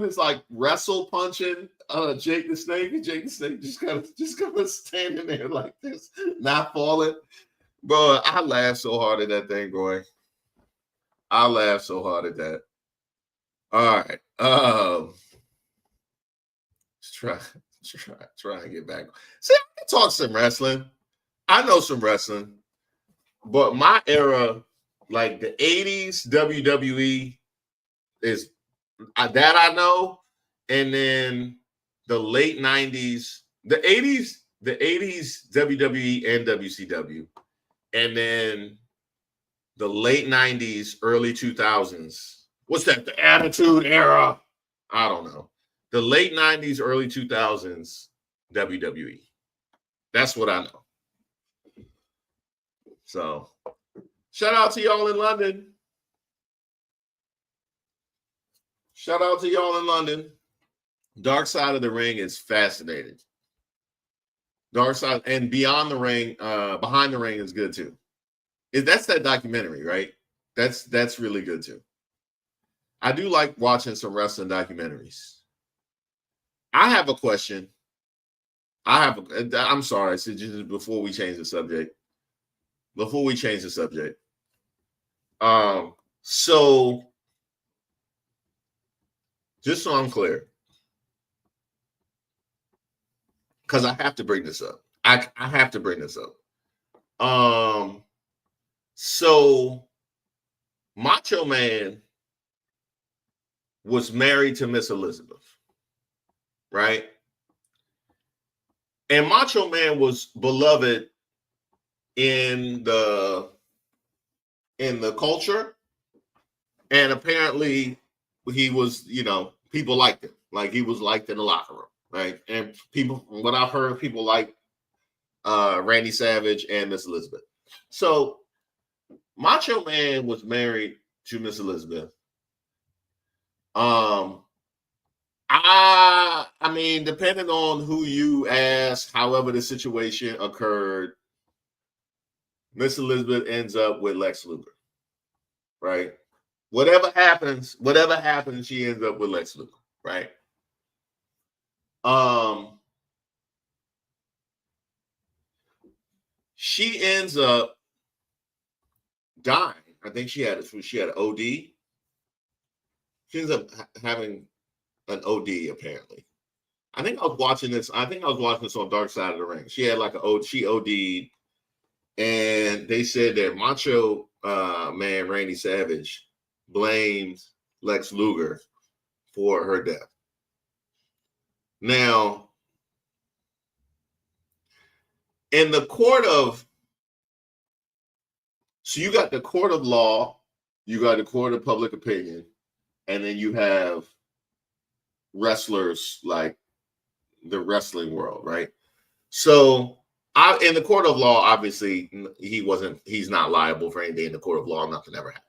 is like wrestle punching Jake the Snake, and Jake the Snake just kind of standing there like this, not falling. Bro, I laughed so hard at that thing, boy. I laughed so hard at that. All right. Let's try and get back. See, I can talk some wrestling. I know some wrestling, but my era, like the 80s WWE is that I know, and then the late 90s, the 80s WWE and WCW, and then the late 90s, early 2000s. What's that? The Attitude Era? I don't know. The late 90s, early 2000s, WWE. That's what I know. So, shout out to y'all in London. Shout out to y'all in London. Dark Side of the Ring is fascinating. Dark Side and Beyond the Ring, Behind the Ring is good too. That's that documentary, right? That's really good too. I do like watching some wrestling documentaries. I have a question. I'm sorry, so just before we change the subject. So just so I'm clear, because I have to bring this up. I have to bring this up. So Macho Man was married to Miss Elizabeth, right? And Macho Man was beloved in the culture, and apparently he was, people liked him. Like he was liked in the locker room, right? And people, what I've heard, people like Randy Savage and Miss Elizabeth. So Macho Man was married to Miss Elizabeth. I mean, depending on who you ask, however the situation occurred, Miss Elizabeth ends up with Lex Luger, right? Whatever happens, she ends up with Lex Luger, right? She ends up dying. I think she had an OD. She ends up having an OD apparently. I think I was watching this on Dark Side of the Ring. She had she OD'd, and they said that Macho Man Randy Savage blames Lex Luger for her death. Now, in the court of, so you got the court of law, you got the court of public opinion, and then you have wrestlers like the wrestling world, right? So in the court of law, obviously he's not liable for anything in the court of law. Nothing ever happened.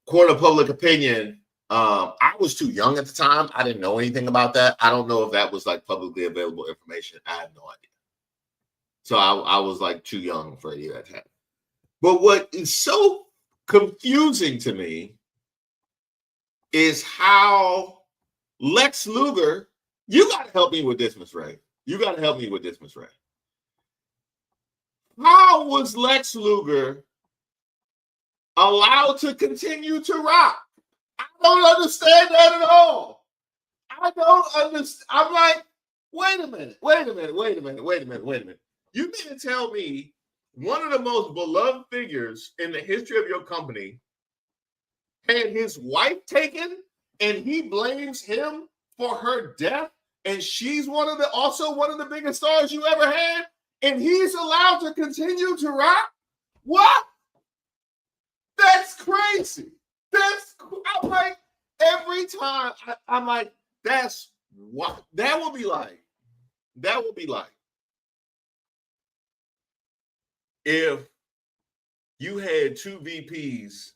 Court of public opinion, I was too young at the time. I didn't know anything about that. I don't know if that was like publicly available information. I have no idea. So I was like too young for any of that to happen. But what is so confusing to me is how Lex Luger, you got to help me with this, Miss Ray. How was Lex Luger allowed to continue to rock? I don't understand that at all. I don't understand. I'm like, wait a minute. You mean to tell me one of the most beloved figures in the history of your company had his wife taken, and he blames him for her death, and she's also one of the biggest stars you ever had, and he's allowed to continue to rock? What? That's crazy. I'm like, every time I'm like, that's what that would be like. If you had two VPs,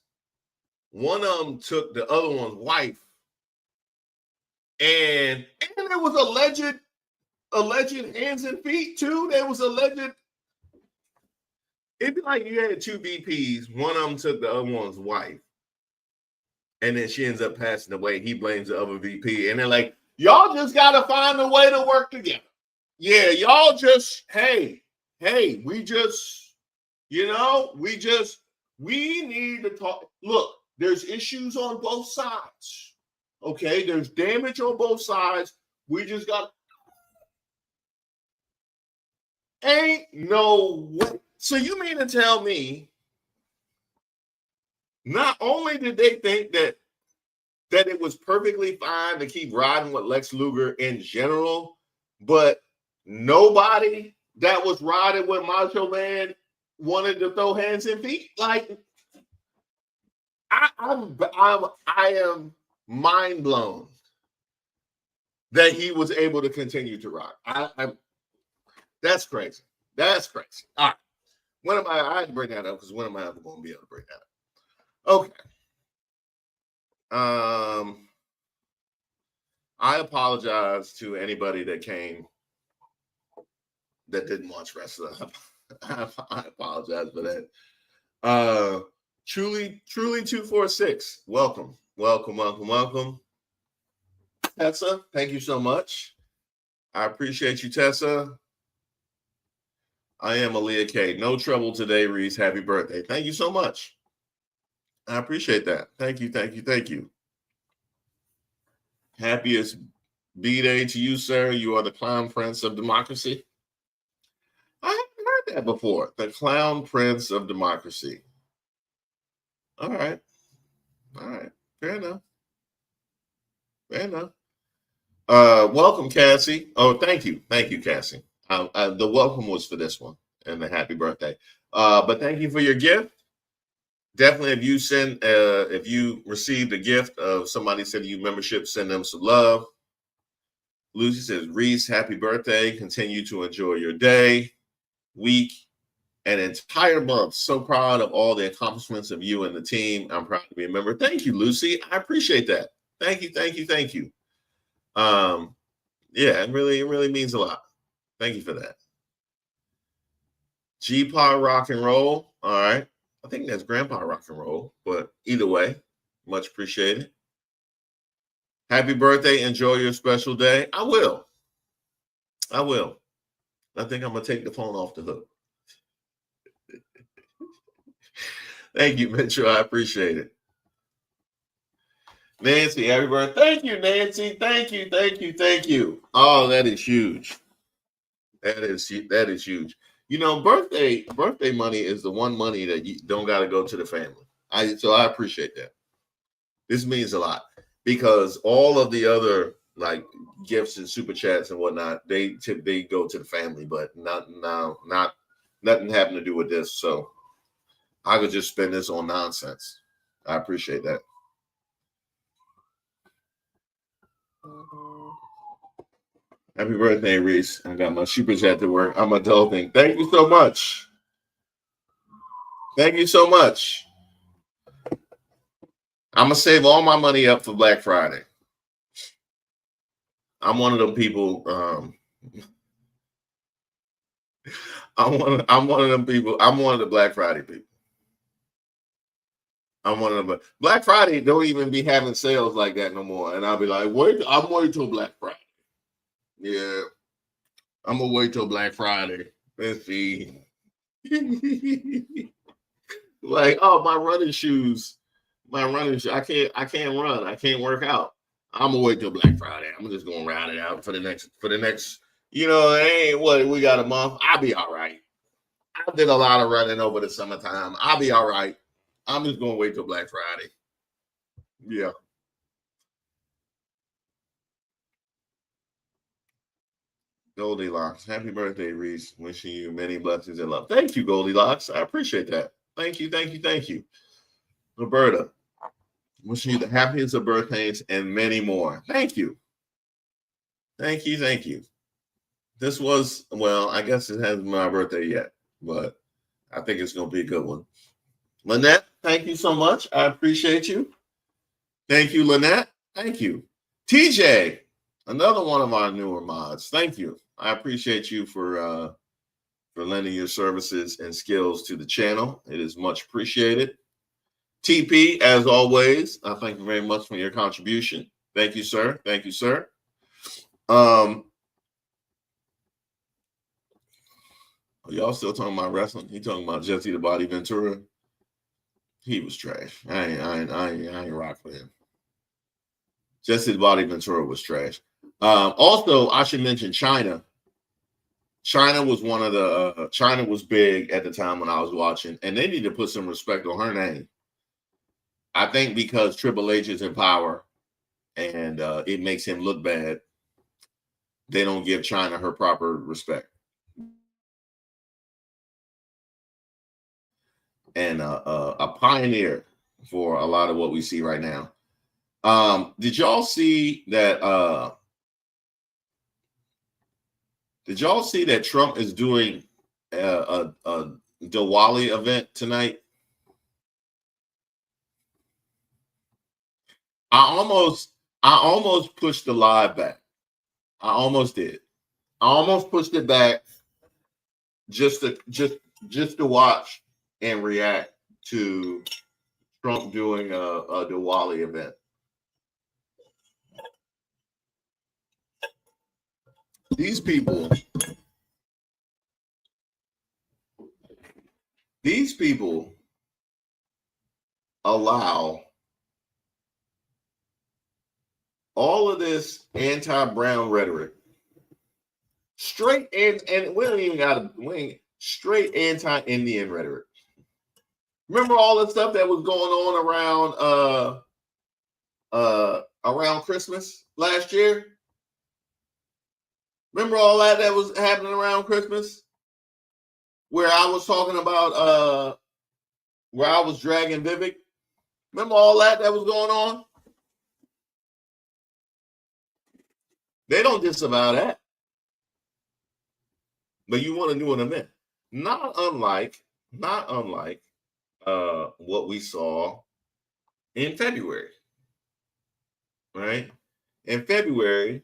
one of them took the other one's wife, and it was alleged alleged hands and feet too. There was alleged. It'd be like you had two VPs. One of them took the other one's wife, and then she ends up passing away. He blames the other VP, and they're like, "Y'all just gotta find a way to work together." Yeah, y'all just hey, we just, we need to talk. Look, there's issues on both sides. Okay, there's damage on both sides. We just got ain't no way. So you mean to tell me not only did they think that it was perfectly fine to keep riding with Lex Luger in general, but nobody that was riding with Macho Man wanted to throw hands and feet? Like, I am mind blown that he was able to continue to ride. That's crazy. That's crazy. All right. When am I had to bring that up because when am I ever going to be able to bring that up? Okay. I apologize to anybody that came that didn't watch wrestling. I apologize for that. Truly 246. Welcome. Tessa, thank you so much. I appreciate you, Tessa. I am Aaliyah K. No trouble today, Reese. Happy birthday. Thank you so much. I appreciate that. Thank you. Happiest B-Day to you, sir. You are the Clown Prince of Democracy. I haven't heard that before. The Clown Prince of Democracy. All right. Fair enough. Welcome, Cassie. Oh, thank you, Cassie. The welcome was for this one and the happy birthday. But thank you for your gift. Definitely, if you received a gift of somebody sending you membership, send them some love. Lucy says, Reese, happy birthday. Continue to enjoy your day, week, and entire month. So proud of all the accomplishments of you and the team. I'm proud to be a member. Thank you, Lucy. I appreciate that. Thank you. Yeah, it really means a lot. Thank you for that. G-Pa Rock and Roll. All right. I think that's Grandpa Rock and Roll, but either way, much appreciated. Happy birthday. Enjoy your special day. I will. I think I'm going to take the phone off the hook. Thank you, Mitchell. I appreciate it. Nancy, happy birthday. Thank you, Nancy. Thank you. Oh, that is huge. That is huge. You know, birthday money is the one money that you don't got to go to the family. So I appreciate that. This means a lot because all of the other like gifts and super chats and whatnot, they go to the family, but nothing having to do with this. So I could just spend this on nonsense. I appreciate that. Happy birthday, Reese. I got my super chat to work. I'm adulting. Thank you so much. I'm going to save all my money up for Black Friday. I'm one of them people. I'm one of them people. I'm one of the Black Friday people. I'm one of them. Black Friday don't even be having sales like that no more. And I'll be like, I'm waiting till Black Friday. Yeah. I'm going to wait till Black Friday. Let's see. Like, oh, my running shoes. I can't run. I can't work out. I'm gonna wait till Black Friday. I'm just gonna ride it out for the next, ain't what we got a month. I'll be all right. I did a lot of running over the summertime. I'll be all right. I'm just gonna wait till Black Friday. Yeah. Goldilocks. Happy birthday, Reese. Wishing you many blessings and love. Thank you, Goldilocks. I appreciate that. Thank you. Roberta. Wishing you the happiest of birthdays and many more. Thank you. This was, well, I guess it hasn't been my birthday yet, but I think it's going to be a good one. Lynette, thank you so much. I appreciate you. Thank you, Lynette. Thank you. TJ, Another one of our newer mods. Thank you. I appreciate you for lending your services and skills to the channel. It is much appreciated. TP, as always, I thank you very much for your contribution. Thank you, sir. Thank you, sir. Y'all still talking about wrestling? He talking about Jesse the Body Ventura? He was trash. I ain't rock for him. Jesse the Body Ventura was trash. Also, I should mention China. China was one of the China was big at the time when I was watching, and they need to put some respect on her name. I think because Triple H is in power, and it makes him look bad, they don't give China her proper respect. And a pioneer for a lot of what we see right now. Did y'all see that? Did y'all see that Trump is doing a Diwali event tonight? I almost pushed the live back. I almost did. I almost pushed it back just to watch and react to Trump doing a Diwali event. These people allow all of this anti-brown rhetoric, straight and we don't even got straight anti-Indian rhetoric. Remember all the stuff that was going on around Christmas last year? Remember all that was happening around Christmas? Where I was talking about where I was dragging Vivek? Remember all that was going on? They don't disavow that. But you want to do an event. Not unlike what we saw in February. Right? In February,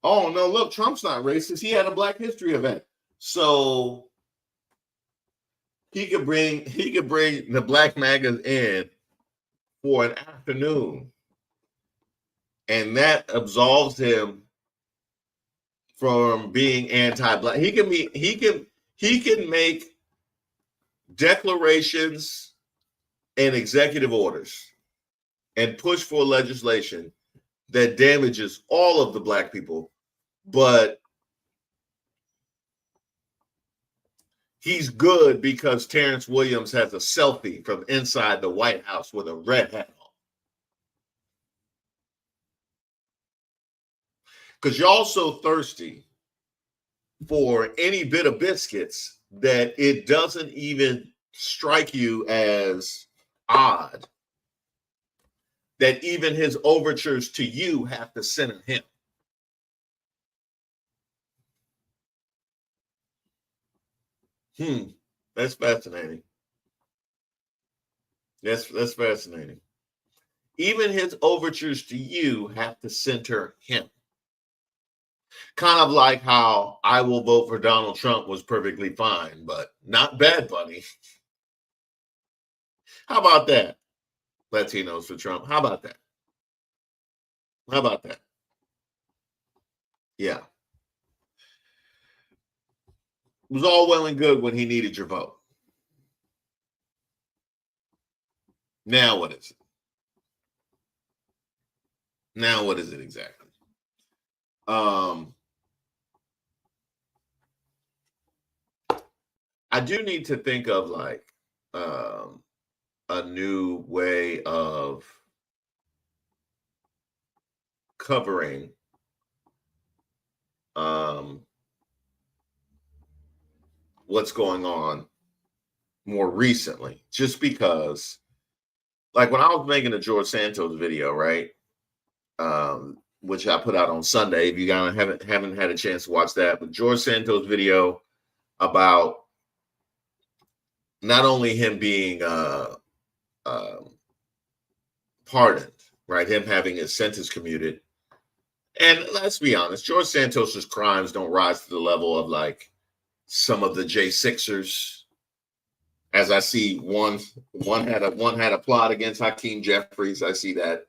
oh no, look, Trump's not racist. He had a Black History event. So he could bring the Black Magas in for an afternoon. And that absolves him from being anti-Black. He can make declarations and executive orders and push for legislation that damages all of the Black people, but he's good because Terrence Williams has a selfie from inside the White House with a red hat on. Because y'all so thirsty for any bit of biscuits that it doesn't even strike you as odd that even his overtures to you have to center him. That's fascinating. That's fascinating. Even his overtures to you have to center him. Kind of like how I will vote for Donald Trump was perfectly fine, but not Bad Bunny. How about that? Latinos for Trump. How about that? How about that? Yeah. It was all well and good when he needed your vote. Now what is it? Now what is it exactly? I do need to think of like a new way of covering what's going on more recently, just because like when I was making the George Santos video, right? Which I put out on Sunday. If you guys haven't had a chance to watch that, but George Santos video about not only him being pardoned, right? Him having his sentence commuted, And let's be honest, George Santos's crimes don't rise to the level of like some of the J6ers. As I see, one had a plot against Hakeem Jeffries. I see that.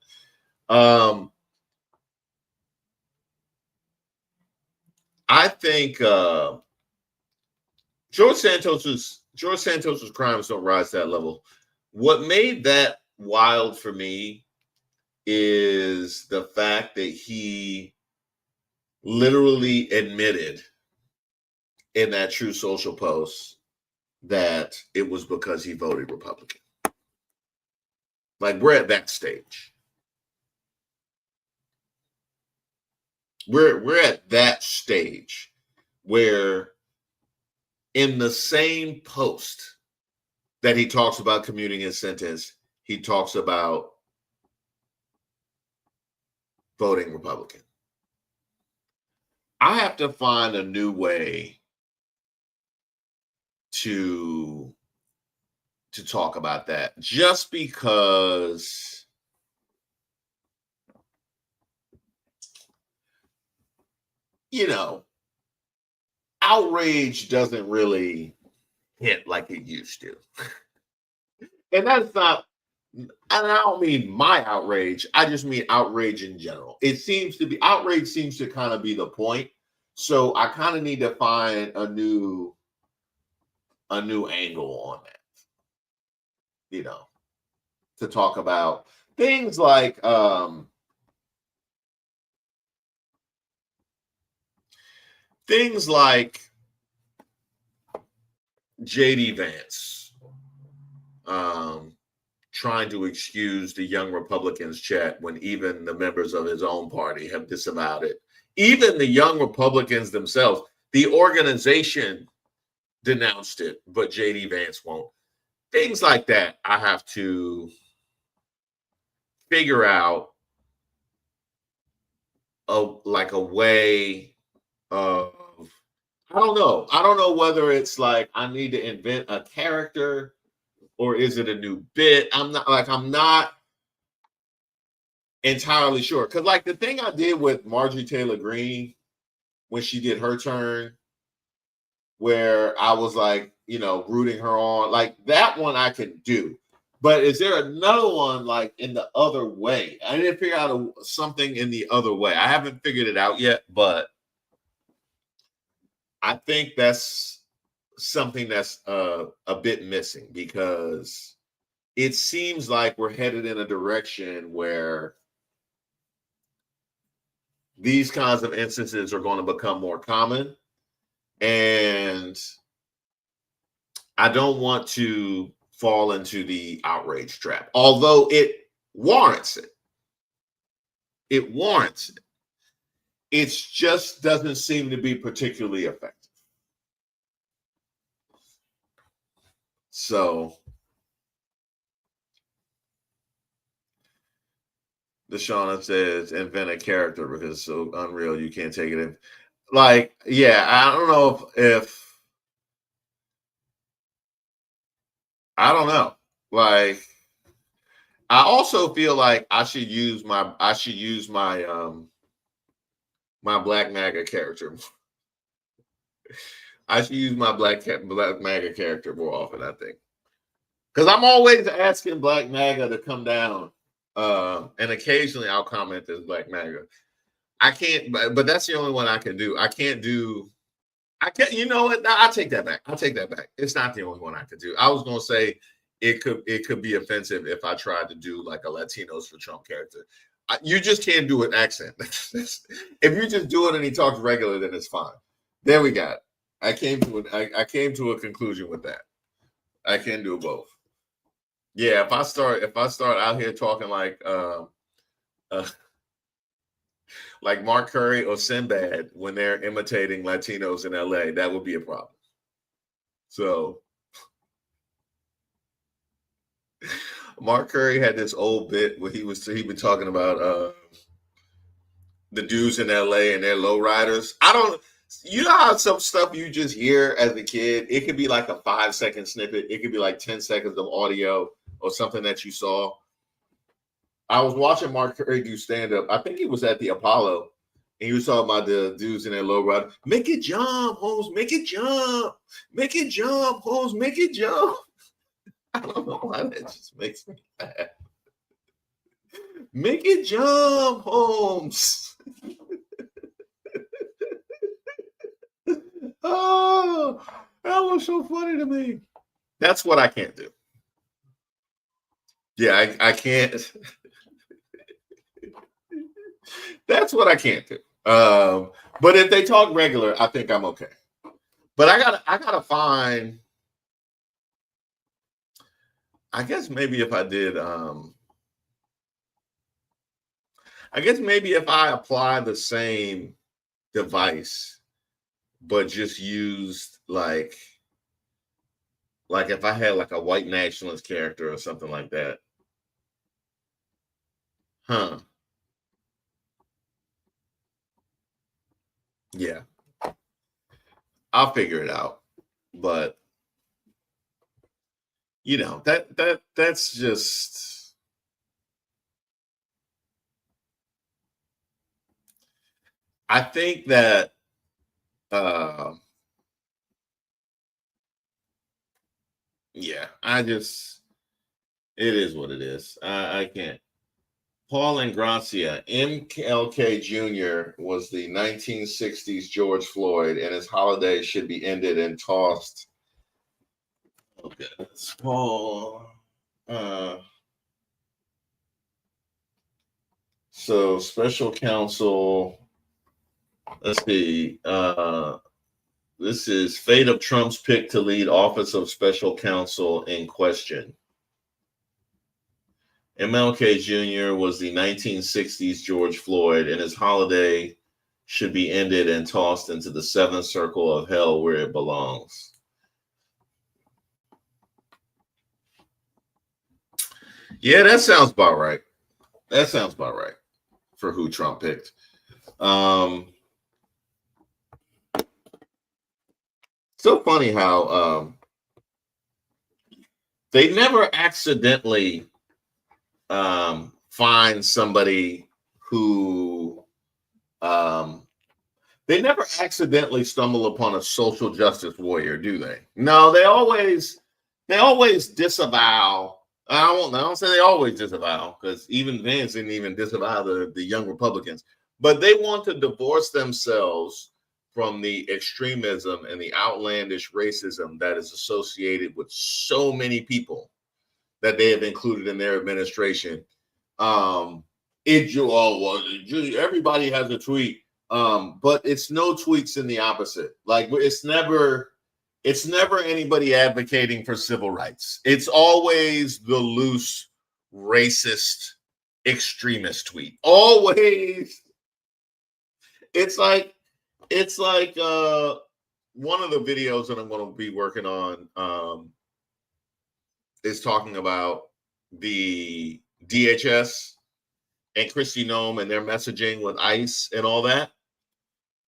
I think George Santos's crimes don't rise to that level. What made that wild for me is the fact that he literally admitted in that True Social post that it was because he voted Republican. Like, we're at that stage. We're at that stage where in the same post that he talks about commuting his sentence, he talks about voting Republican. I have to find a new way to talk about that, just because outrage doesn't really hit like it used to. And that's not, and I don't mean my outrage, I just mean outrage in general. Outrage seems to kind of be the point. So I kind of need to find a new angle on that, to talk about things like JD Vance trying to excuse the Young Republicans chat when even the members of his own party have disavowed it. Even the Young Republicans themselves, the organization denounced it, but JD Vance won't. Things like that, I have to figure out a way of, I don't know whether it's like I need to invent a character or is it a new bit. I'm not entirely sure, because like the thing I did with Marjorie Taylor Greene when she did her turn, where I was like, rooting her on, like that one I can do. But is there another one like in the other way? I didn't figure out something in the other way. I haven't figured it out yet, but I think that's something that's a bit missing, because it seems like we're headed in a direction where these kinds of instances are going to become more common. And I don't want to fall into the outrage trap, although it warrants it. It warrants it. It just doesn't seem to be particularly effective. So Deshauna says, invent a character because it's so unreal you can't take it in. Like, yeah, I don't know if I don't know. Like, I also feel like I should use my my Black Maga character. I should use my Black Maga character more often, I think. Because I'm always asking Black Maga to come down. And occasionally I'll comment as Black Maga. I can't, but that's the only one I can do. I can't, you know what? I'll take that back. It's not the only one I could do. I was going to say it could be offensive if I tried to do like a Latinos for Trump character. You just can't do an accent. If you just do it and he talks regular, then it's fine. There we got it. I came to a conclusion with that. I can do both. Yeah, if I start out here talking like Mark Curry or Sinbad when they're imitating Latinos in LA, that would be a problem. So Mark Curry had this old bit where he was talking about the dudes in LA and their lowriders. You know how some stuff you just hear as a kid, it could be like a 5-second snippet, it could be like 10 seconds of audio or something that you saw. I was watching Mark Curry do stand-up. I think he was at the Apollo, And he was talking about the dudes in that low rider. Make it jump, Holmes. Make it jump. Make it jump, Holmes. Make it jump. I don't know why that just makes me laugh. Make it jump, Holmes. Oh, that was so funny to me. That's what I can't do. Yeah, I can't. That's what I can't do. But if they talk regular, I think I'm okay. But I gotta find. I guess maybe if I did, I guess maybe if I apply the same device, but just used like if I had like a white nationalist character or something like that. Huh. Yeah. I'll figure it out. But you know, that's just I think that yeah, it is what it is. I can't. Paul and Gracia, MLK Jr. was the 1960s George Floyd, and his holiday should be ended and tossed. Okay, it's Paul. So special counsel. Let's see. This is fate of Trump's pick to lead office of special counsel in question. MLK Jr. was the 1960s George Floyd, and his holiday should be ended and tossed into the seventh circle of hell where it belongs. Yeah, that sounds about right. That sounds about right for who Trump picked. So funny how they never accidentally find somebody who they never accidentally stumble upon a social justice warrior, do they? No, they always disavow. I don't say they always disavow, because even Vance didn't even disavow the young Republicans, but they want to divorce themselves from the extremism and the outlandish racism that is associated with so many people that they have included in their administration. Everybody has a tweet, but it's no tweets in the opposite. Like it's never anybody advocating for civil rights. It's always the loose racist extremist tweet. Always. It's like one of the videos that I'm going to be working on is talking about the DHS and Kristi Noem and their messaging with ICE and all that.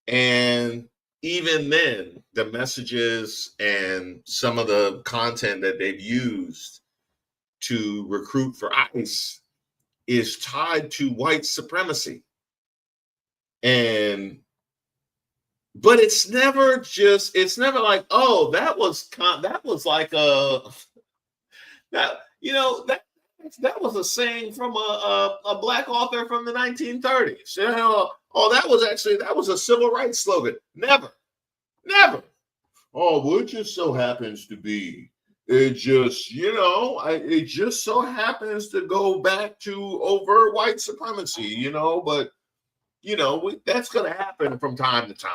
And even then, the messages and some of the content that they've used to recruit for ICE is tied to white supremacy. But it's never like, oh, that was like that was a saying from a black author from the 1930s. Oh, that was a civil rights slogan. Never. Oh, well, it just so happens to be. It just, it just so happens to go back to overt white supremacy, but, that's going to happen from time to time.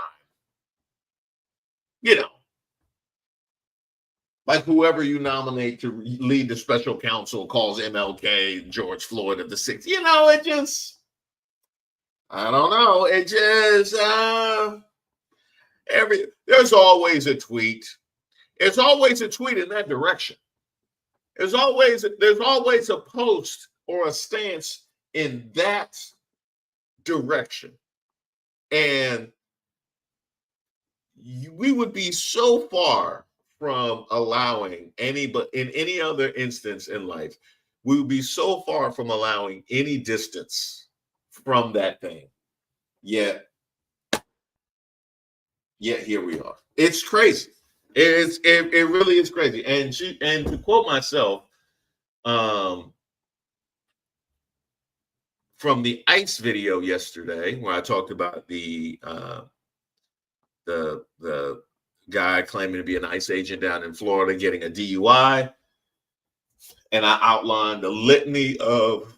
Like whoever you nominate to lead the special counsel calls MLK George Floyd of the sixth. It just, I don't know. It just, there's always a tweet. It's always a tweet in that direction. There's always a post or a stance in that direction. And we would be so far from allowing but in any other instance in life, we would be so far from allowing any distance from that thing. Yet yet here we are. It's crazy. It really is crazy. And to quote myself, um, from the ICE video yesterday, where I talked about the guy claiming to be an ICE agent down in Florida getting a DUI, and I outlined the litany of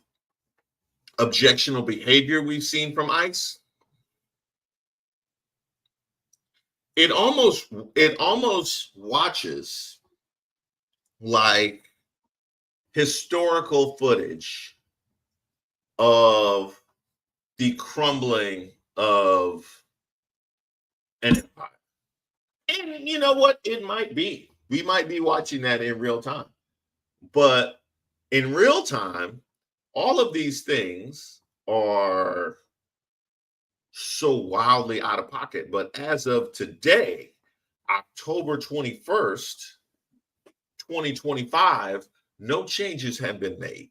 objectionable behavior we've seen from ICE. It almost watches like historical footage of the crumbling of an empire. And you know what? It might be. We might be watching that in real time. But in real time, all of these things are so wildly out of pocket. But as of today, October 21st, 2025, no changes have been made.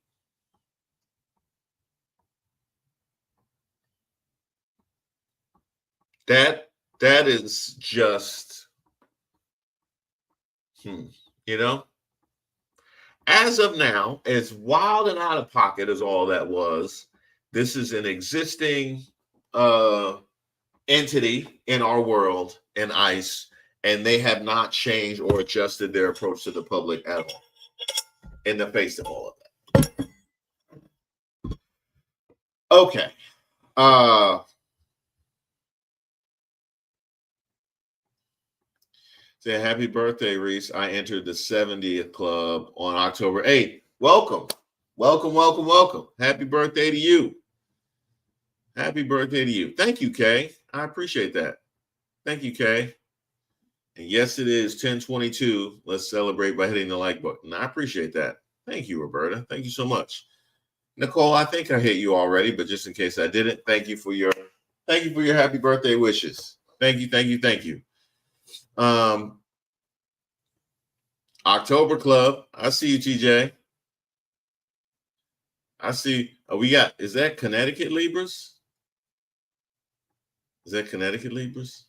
That is just, you know, as of now, as wild and out of pocket as all that was, this is an existing entity in our world, in ICE, and they have not changed or adjusted their approach to the public at all in the face of all of that. Okay. Say happy birthday, Reese. I entered the 70th club on October 8th. Welcome. Welcome, welcome, welcome. Happy birthday to you. Happy birthday to you. Thank you, Kay. I appreciate that. Thank you, Kay. And yes, it is 10:22. Let's celebrate by hitting the like button. I appreciate that. Thank you, Roberta. Thank you so much. Nicole, I think I hit you already, but just in case I didn't, thank you for your happy birthday wishes. Thank you, thank you, thank you. October Club. I see you, TJ. I see. Is that Connecticut Libras? Is that Connecticut Libras?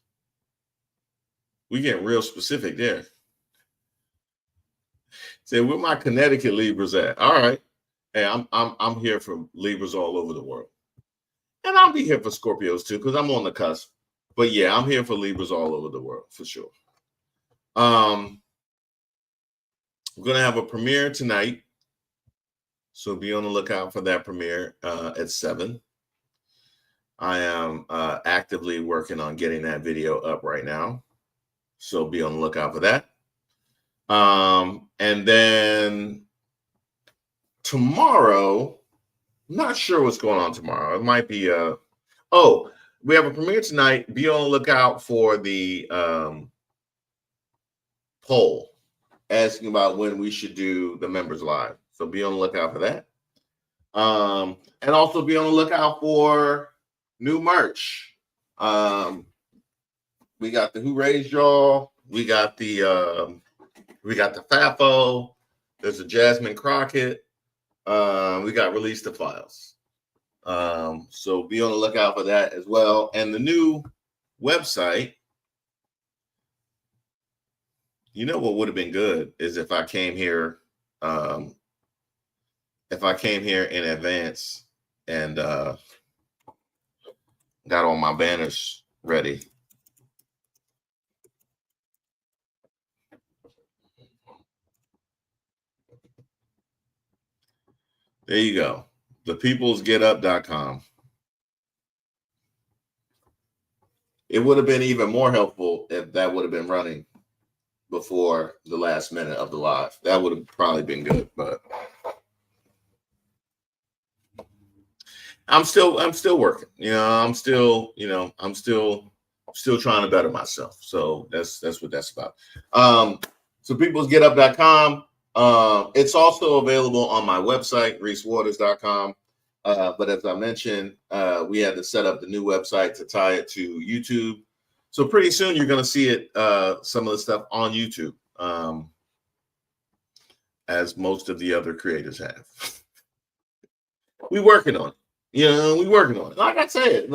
We getting real specific there. Say, where my Connecticut Libras at? All right. Hey, I'm here for Libras all over the world. And I'll be here for Scorpios too, because I'm on the cusp. But yeah, I'm here for Libras all over the world for sure. We're gonna have a premiere tonight. So be on the lookout for that premiere at 7. I am actively working on getting that video up right now. So be on the lookout for that. And then tomorrow, I'm not sure what's going on tomorrow. It might be we have a premiere tonight. Be on the lookout for the poll asking about when we should do the members live. So be on the lookout for that. And also be on the lookout for new merch. We got the Who Raised Y'all. We got the FAFO. There's a Jasmine Crockett. We got Release the Files. So be on the lookout for that as well. And the new website, you know what would have been good is if I came here in advance and got all my banners ready. There you go. thepeoplesgetup.com. It would have been even more helpful if that would have been running before the last minute of the live. That would have probably been good, but I'm still working. I'm still trying to better myself. So that's what that's about. So peoplesgetup.com. It's also available on my website, reesewaters.com. But as I mentioned, we had to set up the new website to tie it to YouTube. So pretty soon you're going to see it, some of the stuff on YouTube, as most of the other creators have. We working on it. We working on it. Like I said,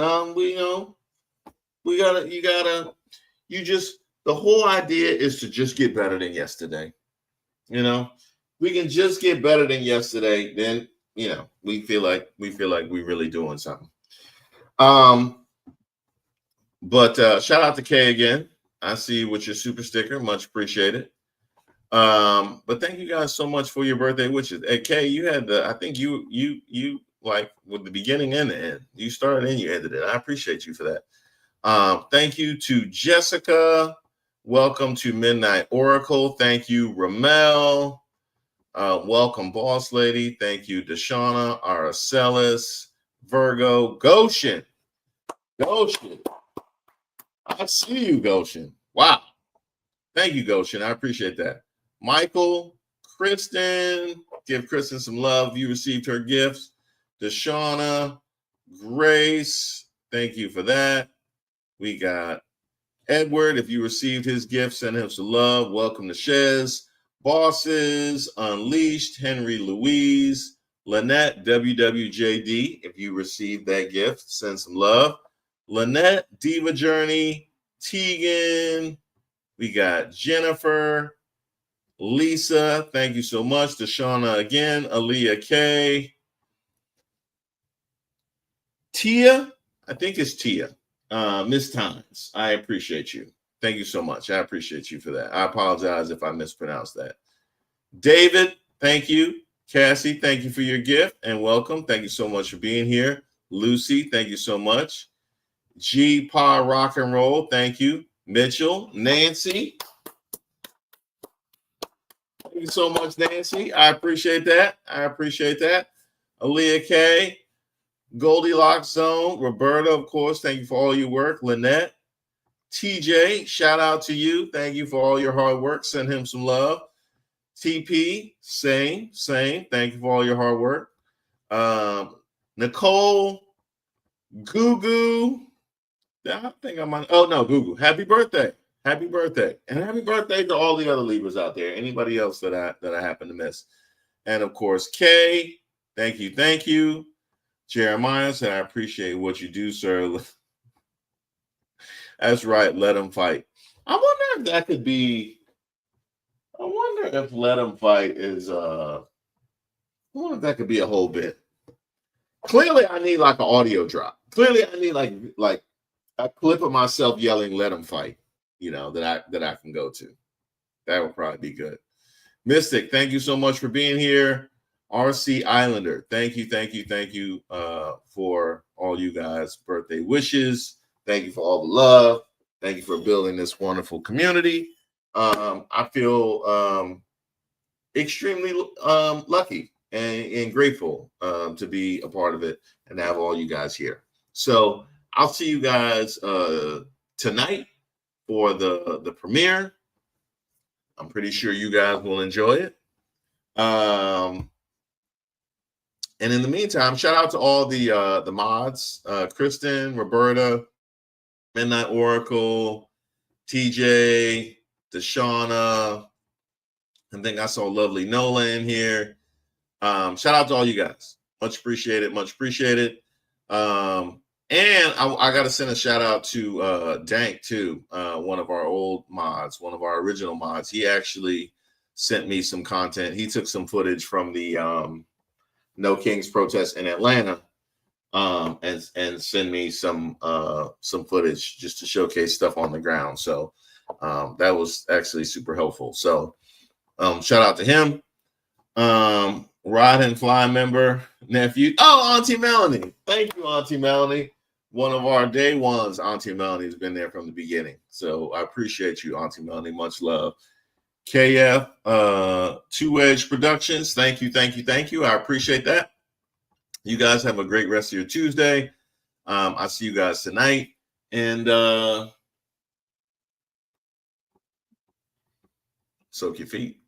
you the whole idea is to just get better than yesterday. We can just get better than yesterday. Then, we feel like we're really doing something. But shout out to Kay again. I see you with your super sticker. Much appreciated. But thank you guys so much for your birthday wishes. Hey, Kay, you had I think you like with the beginning and the end. You started and you ended it. I appreciate you for that. Thank you to Jessica. Welcome to Midnight Oracle. Thank you, Ramel. Welcome, Boss Lady. Thank you, Deshauna, Araceli, Virgo, Goshen. I see you, Goshen. Wow. Thank you, Goshen. I appreciate that. Michael, Kristen, give Kristen some love. You received her gifts. Deshauna, Grace, thank you for that. We got Edward. If you received his gift, send him some love. Welcome to Shez. Bosses, Unleashed, Henry Louise, Lynette, WWJD. If you received that gift, send some love. Lynette, Diva Journey, Tegan. We got Jennifer, Lisa. Thank you so much. Deshauna again. Aaliyah K. Tia. I think it's Tia. Miss Times. I appreciate you. Thank you so much. I appreciate you for that. I apologize if I mispronounced that. David, thank you. Cassie, thank you for your gift and welcome. Thank you so much for being here. Lucy, thank you so much. G Pa Rock and Roll, thank you. Mitchell, Nancy. Thank you so much, Nancy. I appreciate that. Aaliyah K. Goldilocks Zone. Roberta, of course, thank you for all your work. Lynette. TJ, shout out to you. Thank you for all your hard work. Send him some love. TP, same. Thank you for all your hard work. Nicole, Gugu. I think I'm on. Oh, no, Gugu. Happy birthday. And happy birthday to all the other Libras out there. Anybody else that I happen to miss. And, of course, Kay, thank you. Jeremiah said, I appreciate what you do, sir. That's right. Let them fight. I wonder if that could be. I wonder if let them fight is. I wonder if that could be a whole bit. Clearly, I need like an audio drop. Clearly, I need like a clip of myself yelling "Let them fight." That I can go to. That would probably be good. Mystic, thank you so much for being here. RC Islander, thank you for all you guys' birthday wishes. Thank you for all the love. Thank you for building this wonderful community. I feel extremely lucky and grateful to be a part of it and have all you guys here. So I'll see you guys tonight for the premiere. I'm pretty sure you guys will enjoy it. And in the meantime, shout out to all the mods, Kristen, Roberta, Midnight Oracle, TJ, Deshauna. I think I saw lovely Nola in here. Shout out to all you guys. Much appreciated. And I got to send a shout out to Dank too, one of our old mods, one of our original mods. He actually sent me some content. He took some footage from the No Kings protest in Atlanta, and send me some footage just to showcase stuff on the ground. So that was actually super helpful. So shout out to him. Rod and Fly member, nephew. Oh, Auntie Melanie. Thank you, Auntie Melanie. One of our day ones, Auntie Melanie has been there from the beginning. So I appreciate you, Auntie Melanie. Much love. KF, Two Edge Productions. Thank you. I appreciate that. You guys have a great rest of your Tuesday. I'll see you guys tonight. And soak your feet.